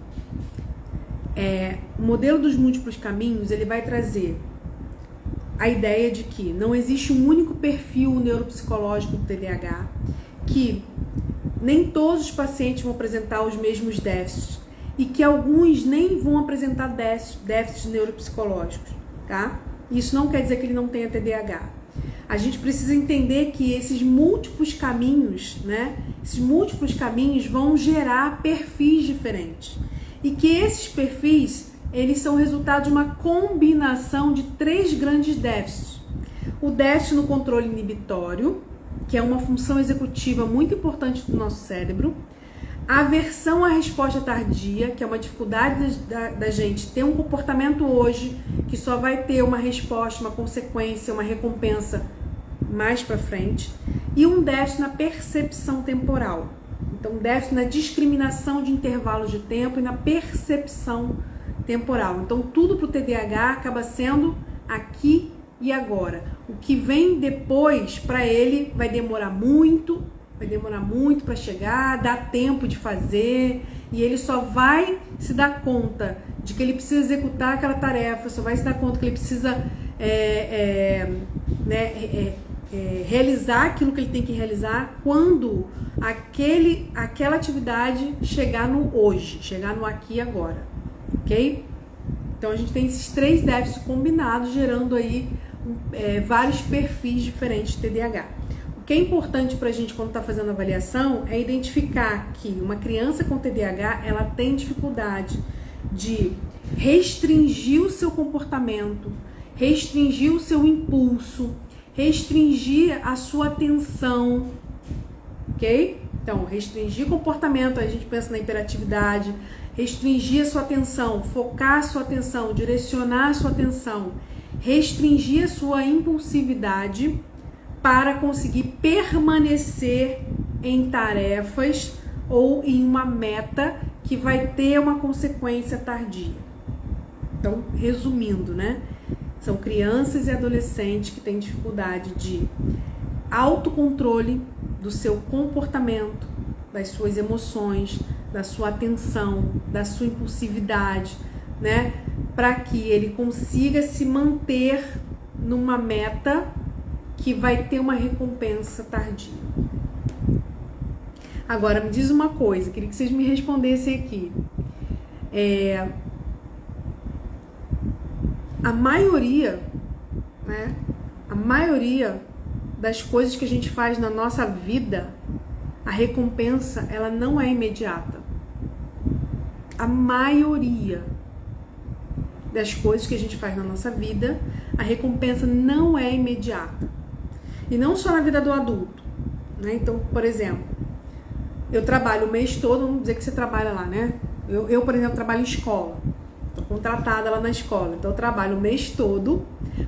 o modelo dos múltiplos caminhos, ele vai trazer a ideia de que não existe um único perfil neuropsicológico do TDAH, que nem todos os pacientes vão apresentar os mesmos déficits e que alguns nem vão apresentar déficits neuropsicológicos, tá? Isso não quer dizer que ele não tenha TDAH. A gente precisa entender que esses múltiplos caminhos, né? Esses múltiplos caminhos vão gerar perfis diferentes e que esses perfis eles são resultado de uma combinação de 3 grandes déficits. O déficit no controle inibitório, que é uma função executiva muito importante do nosso cérebro. A aversão à resposta tardia, que é uma dificuldade da gente ter um comportamento hoje que só vai ter uma resposta, uma consequência, uma recompensa mais para frente. E um déficit na percepção temporal. Então, déficit na discriminação de intervalos de tempo e na percepção temporal. Então, tudo para o TDAH acaba sendo aqui e agora. O que vem depois, para ele, vai demorar muito para chegar, dá tempo de fazer, e ele só vai se dar conta de que ele precisa executar aquela tarefa, só vai se dar conta que ele precisa realizar aquilo que ele tem que realizar quando aquela atividade chegar no hoje, chegar no aqui e agora, ok? Então a gente tem esses 3 déficits combinados, gerando aí vários perfis diferentes de TDAH. O que é importante para a gente quando está fazendo a avaliação é identificar que uma criança com TDAH, ela tem dificuldade de restringir o seu comportamento, restringir o seu impulso, restringir a sua atenção, ok? Então, restringir comportamento, a gente pensa na hiperatividade, restringir a sua atenção, focar a sua atenção, direcionar a sua atenção, restringir a sua impulsividade para conseguir permanecer em tarefas ou em uma meta que vai ter uma consequência tardia. Então, resumindo, né? São crianças e adolescentes que têm dificuldade de autocontrole do seu comportamento, das suas emoções, da sua atenção, da sua impulsividade, né? Para que ele consiga se manter numa meta que vai ter uma recompensa tardia. Agora, me diz uma coisa, queria que vocês me respondessem aqui. A maioria, né? A maioria das coisas que a gente faz na nossa vida, a recompensa, ela não é imediata. A maioria das coisas que a gente faz na nossa vida, a recompensa não é imediata. E não só na vida do adulto, né? Então, por exemplo, eu trabalho o mês todo, vamos dizer que você trabalha lá, né? Eu, por exemplo, trabalho em escola. Estou contratada lá na escola. Então, eu trabalho o mês todo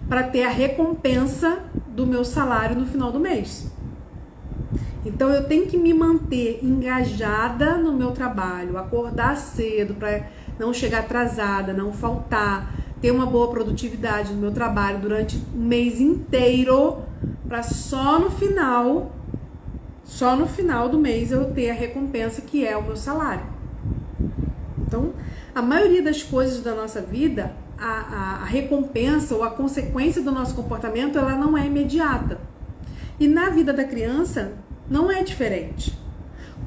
para ter a recompensa do meu salário no final do mês. Então, eu tenho que me manter engajada no meu trabalho, acordar cedo para não chegar atrasada, não faltar, ter uma boa produtividade no meu trabalho durante o mês inteiro, para só no final do mês eu ter a recompensa que é o meu salário. Então, a maioria das coisas da nossa vida, a recompensa ou a consequência do nosso comportamento, ela não é imediata. E na vida da criança, não é diferente.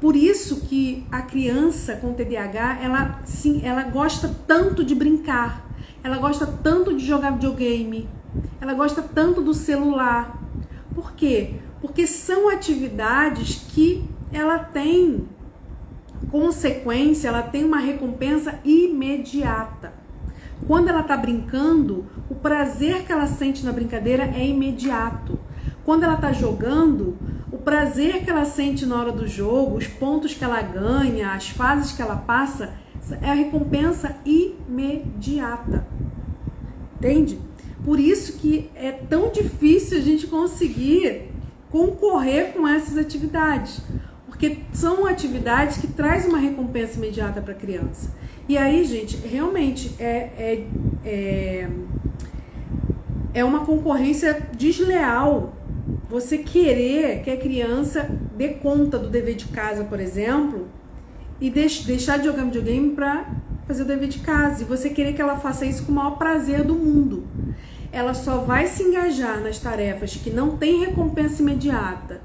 Por isso que a criança com TDAH, ela gosta tanto de brincar, ela gosta tanto de jogar videogame, ela gosta tanto do celular. Por quê? Porque são atividades que ela tem consequência, ela tem uma recompensa imediata. Quando ela está brincando, o prazer que ela sente na brincadeira é imediato. Quando ela está jogando, o prazer que ela sente na hora do jogo, os pontos que ela ganha, as fases que ela passa, é a recompensa imediata. Entende? Por isso que é tão difícil a gente conseguir concorrer com essas atividades. Porque são atividades que trazem uma recompensa imediata para a criança. E aí, gente, realmente é uma concorrência desleal. Você querer que a criança dê conta do dever de casa, por exemplo, e deixar de jogar videogame para fazer o dever de casa. E você querer que ela faça isso com o maior prazer do mundo. Ela só vai se engajar nas tarefas que não tem recompensa imediata,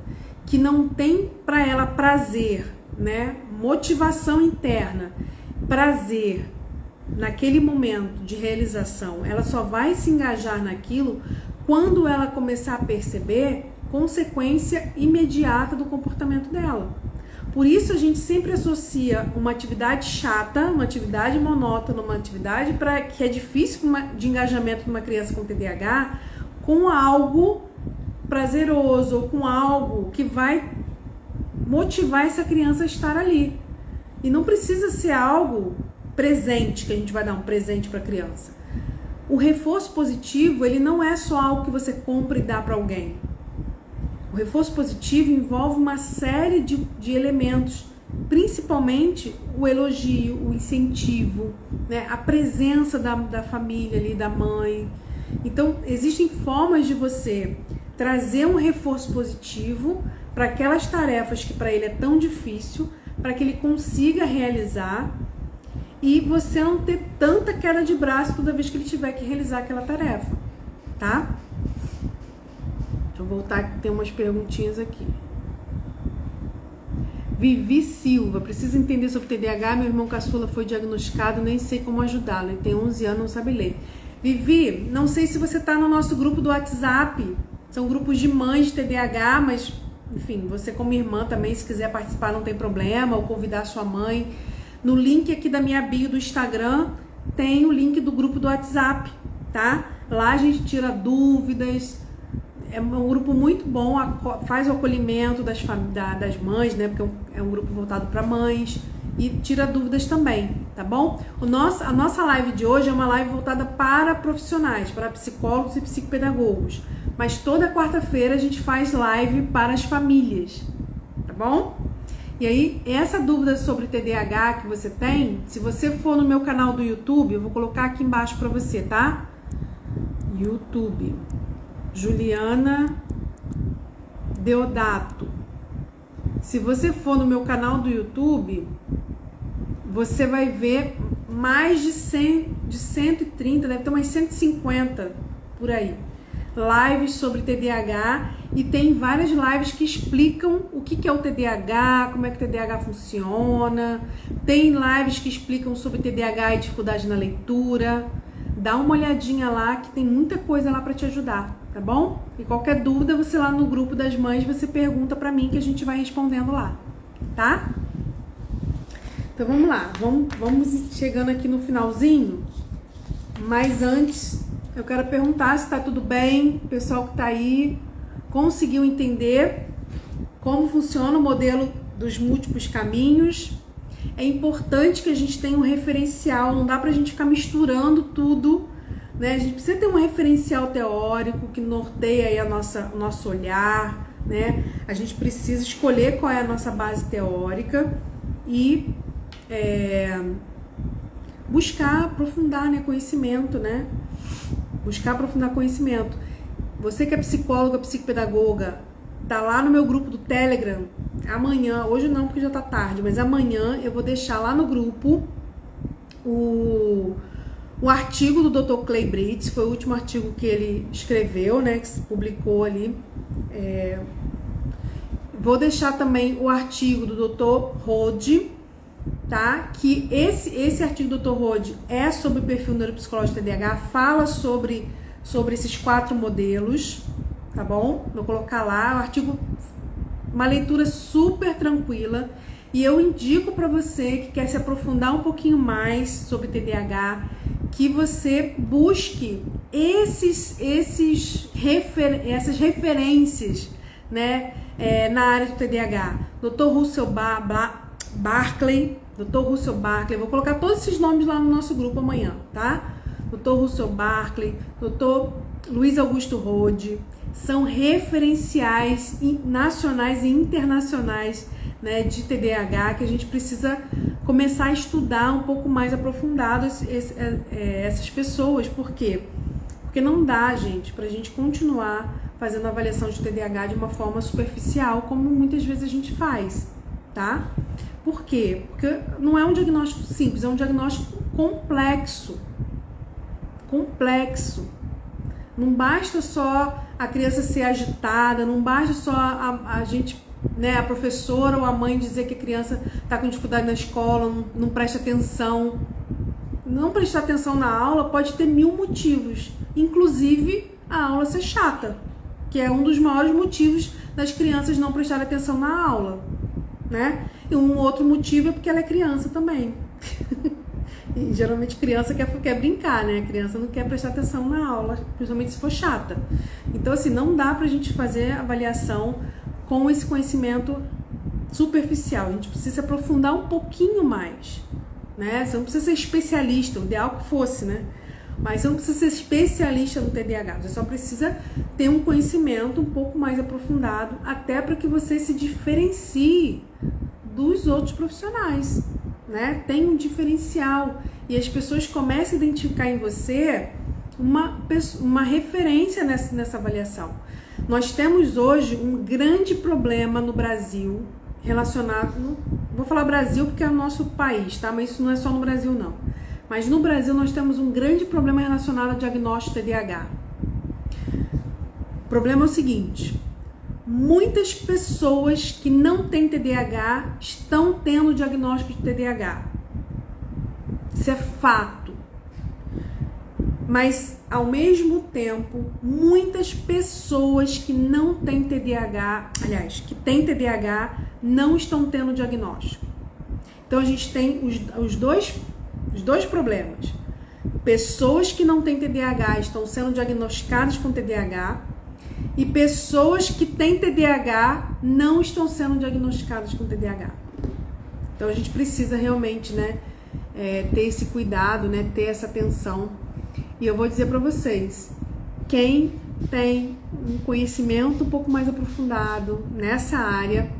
que não tem para ela prazer, né? Motivação interna, prazer naquele momento de realização. Ela só vai se engajar naquilo quando ela começar a perceber consequência imediata do comportamento dela. Por isso a gente sempre associa uma atividade chata, uma atividade monótona, uma atividade que é difícil de engajamento de uma criança com TDAH, com algo prazeroso ou com algo que vai motivar essa criança a estar ali. E não precisa ser algo presente, que a gente vai dar um presente para a criança. O reforço positivo, ele não é só algo que você compra e dá para alguém. O reforço positivo envolve uma série de elementos, principalmente o elogio, o incentivo, né? A presença da família ali, da mãe. Então, existem formas de você trazer um reforço positivo para aquelas tarefas que para ele é tão difícil, para que ele consiga realizar e você não ter tanta queda de braço toda vez que ele tiver que realizar aquela tarefa, tá? Deixa eu voltar que tem umas perguntinhas aqui. Vivi Silva, preciso entender sobre TDAH, meu irmão caçula foi diagnosticado, nem sei como ajudá-lo, ele tem 11 anos, não sabe ler. Vivi, não sei se você tá no nosso grupo do WhatsApp, são grupos de mães de TDAH, mas, enfim, você como irmã também, se quiser participar, não tem problema, ou convidar sua mãe. No link aqui da minha bio do Instagram, tem o link do grupo do WhatsApp, tá? Lá a gente tira dúvidas, é um grupo muito bom, faz o acolhimento das mães, né? Porque é um grupo voltado para mães e tira dúvidas também, tá bom? A nossa live de hoje é uma live voltada para profissionais, para psicólogos e psicopedagogos. Mas toda quarta-feira a gente faz live para as famílias, tá bom? E aí, essa dúvida sobre TDAH que você tem, se você for no meu canal do YouTube, eu vou colocar aqui embaixo para você, tá? YouTube. Juliana Deodato. Se você for no meu canal do YouTube, você vai ver mais de 130, deve ter umas 150 por aí, lives sobre TDAH, e tem várias lives que explicam o que é o TDAH, como é que o TDAH funciona, tem lives que explicam sobre TDAH e dificuldade na leitura. Dá uma olhadinha lá que tem muita coisa lá para te ajudar, tá bom? E qualquer dúvida, você lá no grupo das mães, você pergunta para mim que a gente vai respondendo lá, tá? Então vamos lá, vamos chegando aqui no finalzinho, mas antes eu quero perguntar se tá tudo bem, o pessoal que tá aí conseguiu entender como funciona o modelo dos múltiplos caminhos. É importante que a gente tenha um referencial, não dá pra gente ficar misturando tudo, né? A gente precisa ter um referencial teórico que norteia aí o nosso olhar, né? A gente precisa escolher qual é a nossa base teórica e buscar aprofundar, né, conhecimento, né? Buscar aprofundar conhecimento. Você que é psicóloga, psicopedagoga, tá lá no meu grupo do Telegram. Amanhã, hoje não porque já tá tarde, mas amanhã eu vou deixar lá no grupo o artigo do Dr. Clay Britz, foi o último artigo que ele escreveu, né, que se publicou ali. Vou deixar também o artigo do Dr. Rode, tá? Que esse artigo do Dr. Rode é sobre o perfil neuropsicológico TDAH, fala sobre esses 4 modelos, tá bom? Vou colocar lá o artigo, uma leitura super tranquila, e eu indico para você que quer se aprofundar um pouquinho mais sobre TDAH, que você busque essas referências, né, na área do TDAH. Dr. Russell Barkley, vou colocar todos esses nomes lá no nosso grupo amanhã, tá? Dr. Russell Barkley, Dr. Luiz Augusto Rode, são referenciais nacionais e internacionais, né, de TDAH, que a gente precisa começar a estudar um pouco mais aprofundado essas pessoas. Por quê? Porque não dá, gente, pra gente continuar fazendo a avaliação de TDAH de uma forma superficial, como muitas vezes a gente faz, tá? Por quê? Porque não é um diagnóstico simples, é um diagnóstico complexo. Não basta só a criança ser agitada, não basta só a gente, né, a professora ou a mãe dizer que a criança está com dificuldade na escola, não presta atenção. Não prestar atenção na aula pode ter 1000 motivos, inclusive a aula ser chata, que é um dos maiores motivos das crianças não prestarem atenção na aula, né? E um outro motivo é porque ela é criança também. E geralmente criança quer brincar, né? A criança não quer prestar atenção na aula, principalmente se for chata. Então, assim, não dá pra gente fazer avaliação com esse conhecimento superficial. A gente precisa se aprofundar um pouquinho mais, né? Você não precisa ser especialista, o ideal que fosse, né? Mas você não precisa ser especialista no TDAH. Você só precisa ter um conhecimento um pouco mais aprofundado, até para que você se diferencie dos outros profissionais, né? Tem um diferencial e as pessoas começam a identificar em você uma referência nessa avaliação. Nós temos hoje um grande problema no Brasil relacionado, vou falar Brasil porque é o nosso país, tá? Mas isso não é só no Brasil não. Mas no Brasil nós temos um grande problema relacionado ao diagnóstico de TDAH. O problema é o seguinte: muitas pessoas que não têm TDAH estão tendo diagnóstico de TDAH. Isso é fato. Mas, ao mesmo tempo, muitas pessoas que não têm TDAH, aliás, que têm TDAH, não estão tendo diagnóstico. Então, a gente tem os dois problemas. Pessoas que não têm TDAH estão sendo diagnosticadas com TDAH e pessoas que têm TDAH não estão sendo diagnosticadas com TDAH. Então, a gente precisa realmente, né, ter esse cuidado, né, ter essa atenção. E eu vou dizer para vocês, quem tem um conhecimento um pouco mais aprofundado nessa área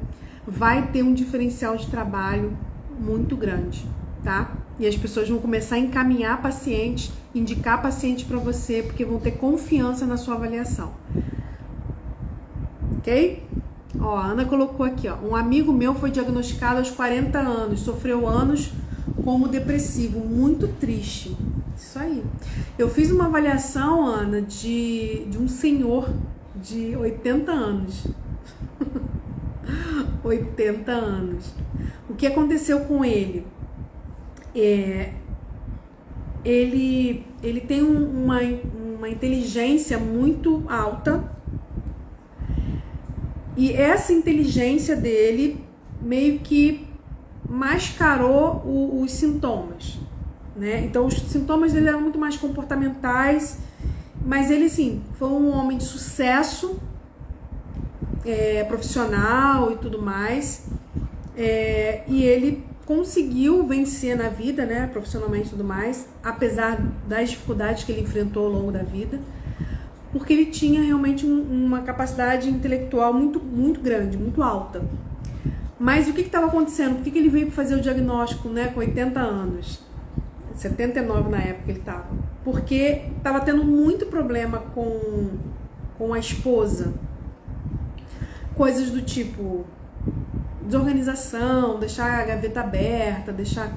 vai ter um diferencial de trabalho muito grande, tá? E as pessoas vão começar a encaminhar pacientes, indicar pacientes para você, porque vão ter confiança na sua avaliação. Ok? Ó, a Ana colocou aqui, ó, um amigo meu foi diagnosticado aos 40 anos, sofreu anos como depressivo, muito triste. Isso aí. Eu fiz uma avaliação, Ana, de um senhor de 80 anos. 80 anos. O que aconteceu com ele? Ele tem uma inteligência muito alta e essa inteligência dele meio que mascarou os sintomas, né? Então os sintomas dele eram muito mais comportamentais, mas ele sim foi um homem de sucesso profissional e tudo mais, e ele conseguiu vencer na vida, né, profissionalmente e tudo mais, apesar das dificuldades que ele enfrentou ao longo da vida, porque ele tinha realmente uma capacidade intelectual muito, muito grande, muito alta. Mas o que estava acontecendo? Por que ele veio fazer o diagnóstico, né, com 80 anos? 79 na época ele estava. Porque estava tendo muito problema com a esposa. Coisas do tipo desorganização, deixar a gaveta aberta, deixar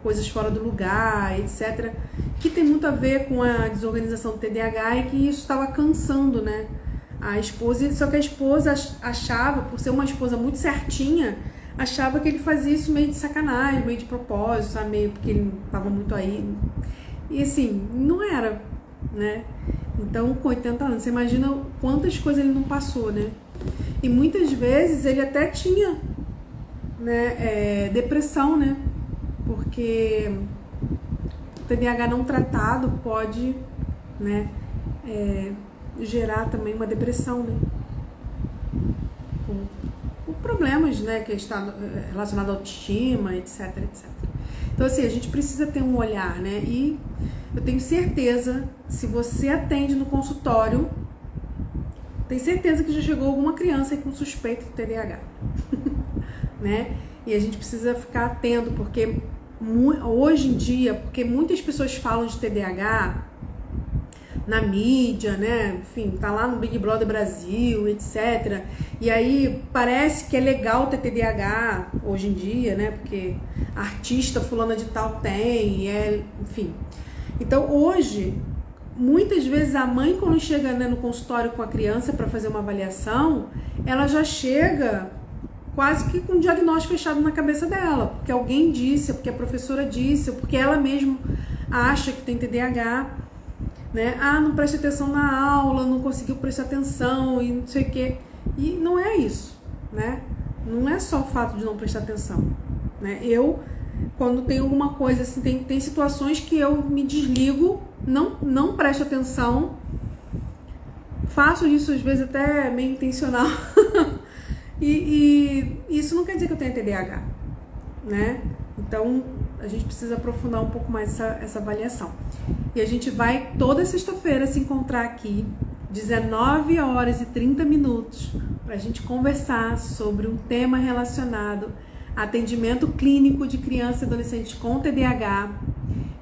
coisas fora do lugar, etc. Que tem muito a ver com a desorganização do TDAH e que isso estava cansando, né, a esposa. Só que a esposa achava, por ser uma esposa muito certinha, achava que ele fazia isso meio de sacanagem, meio de propósito, sabe? Meio porque ele estava muito aí. E assim, não era, né? Então, com 80 anos, você imagina quantas coisas ele não passou, né? E muitas vezes ele até tinha, né, depressão, né? Porque o TDAH não tratado pode, né, gerar também uma depressão, né? Com problemas, né, que está relacionado à autoestima, etc, etc. Então, assim, a gente precisa ter um olhar, né? E eu tenho certeza, se você atende no consultório, tem certeza que já chegou alguma criança aí com suspeita de TDAH, né? E a gente precisa ficar atento, porque hoje em dia, porque muitas pessoas falam de TDAH na mídia, né? Enfim, tá lá no Big Brother Brasil, etc. E aí parece que é legal ter TDAH hoje em dia, né? Porque artista fulana de tal tem, enfim. Então hoje, muitas vezes a mãe, quando chega, né, no consultório com a criança para fazer uma avaliação, ela já chega quase que com um diagnóstico fechado na cabeça dela, porque alguém disse, porque a professora disse, porque ela mesma acha que tem TDAH, né? Ah, não presta atenção na aula, não conseguiu prestar atenção e não sei o quê. E não é isso, né? Não é só o fato de não prestar atenção, né? Eu, quando tem alguma coisa assim, tem situações que eu me desligo, não presto atenção, faço isso às vezes até meio intencional. E isso não quer dizer que eu tenho TDAH, né? Então a gente precisa aprofundar um pouco mais essa avaliação. E a gente vai toda sexta-feira se encontrar aqui, 19h30, para a gente conversar sobre um tema relacionado a atendimento clínico de criança e adolescente com TDAH.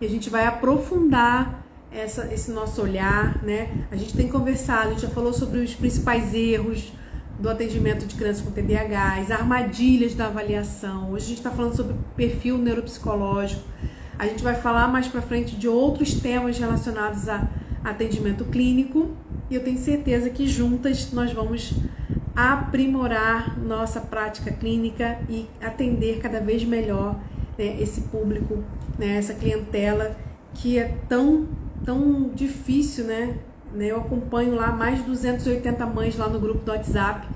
E a gente vai aprofundar esse nosso olhar, né? A gente tem conversado, a gente já falou sobre os principais erros do atendimento de crianças com TDAH, as armadilhas da avaliação. Hoje a gente está falando sobre perfil neuropsicológico. A gente vai falar mais para frente de outros temas relacionados a atendimento clínico e eu tenho certeza que juntas nós vamos aprimorar nossa prática clínica e atender cada vez melhor, né, esse público, né, essa clientela que é tão difícil, né? Eu acompanho lá mais de 280 mães lá no grupo do WhatsApp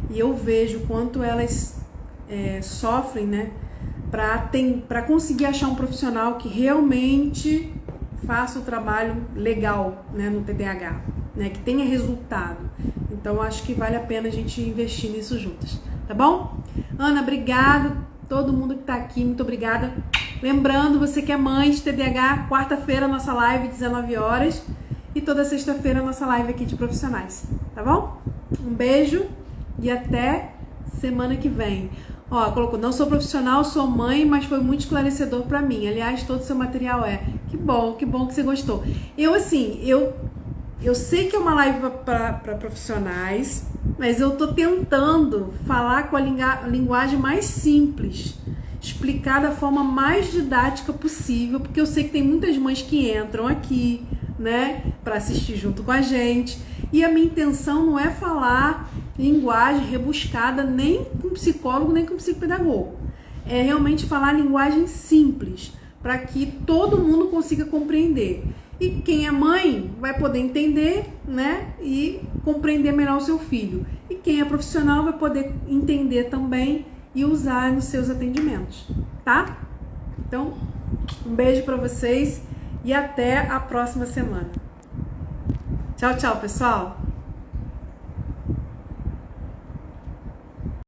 e eu vejo quanto elas sofrem, né? Para conseguir achar um profissional que realmente faça o trabalho legal, né, no TDAH, né, que tenha resultado. Então acho que vale a pena a gente investir nisso juntas, tá bom? Ana, obrigada, todo mundo que tá aqui, muito obrigada. Lembrando, você que é mãe de TDAH, quarta-feira nossa live 19 horas e toda sexta-feira nossa live aqui de profissionais, tá bom? Um beijo e até semana que vem. Ó, colocou, não sou profissional, sou mãe, mas foi muito esclarecedor pra mim. Aliás, todo o seu material Que bom que você gostou. Eu sei que é uma live para profissionais, mas eu tô tentando falar com a linguagem mais simples, explicar da forma mais didática possível, porque eu sei que tem muitas mães que entram aqui, né, para assistir junto com a gente. E a minha intenção não é falar linguagem rebuscada nem com psicólogo, nem com psicopedagogo. É realmente falar linguagem simples, para que todo mundo consiga compreender. E quem é mãe vai poder entender, né, e compreender melhor o seu filho. E quem é profissional vai poder entender também e usar nos seus atendimentos, tá? Então, um beijo para vocês e até a próxima semana. Tchau, tchau, pessoal!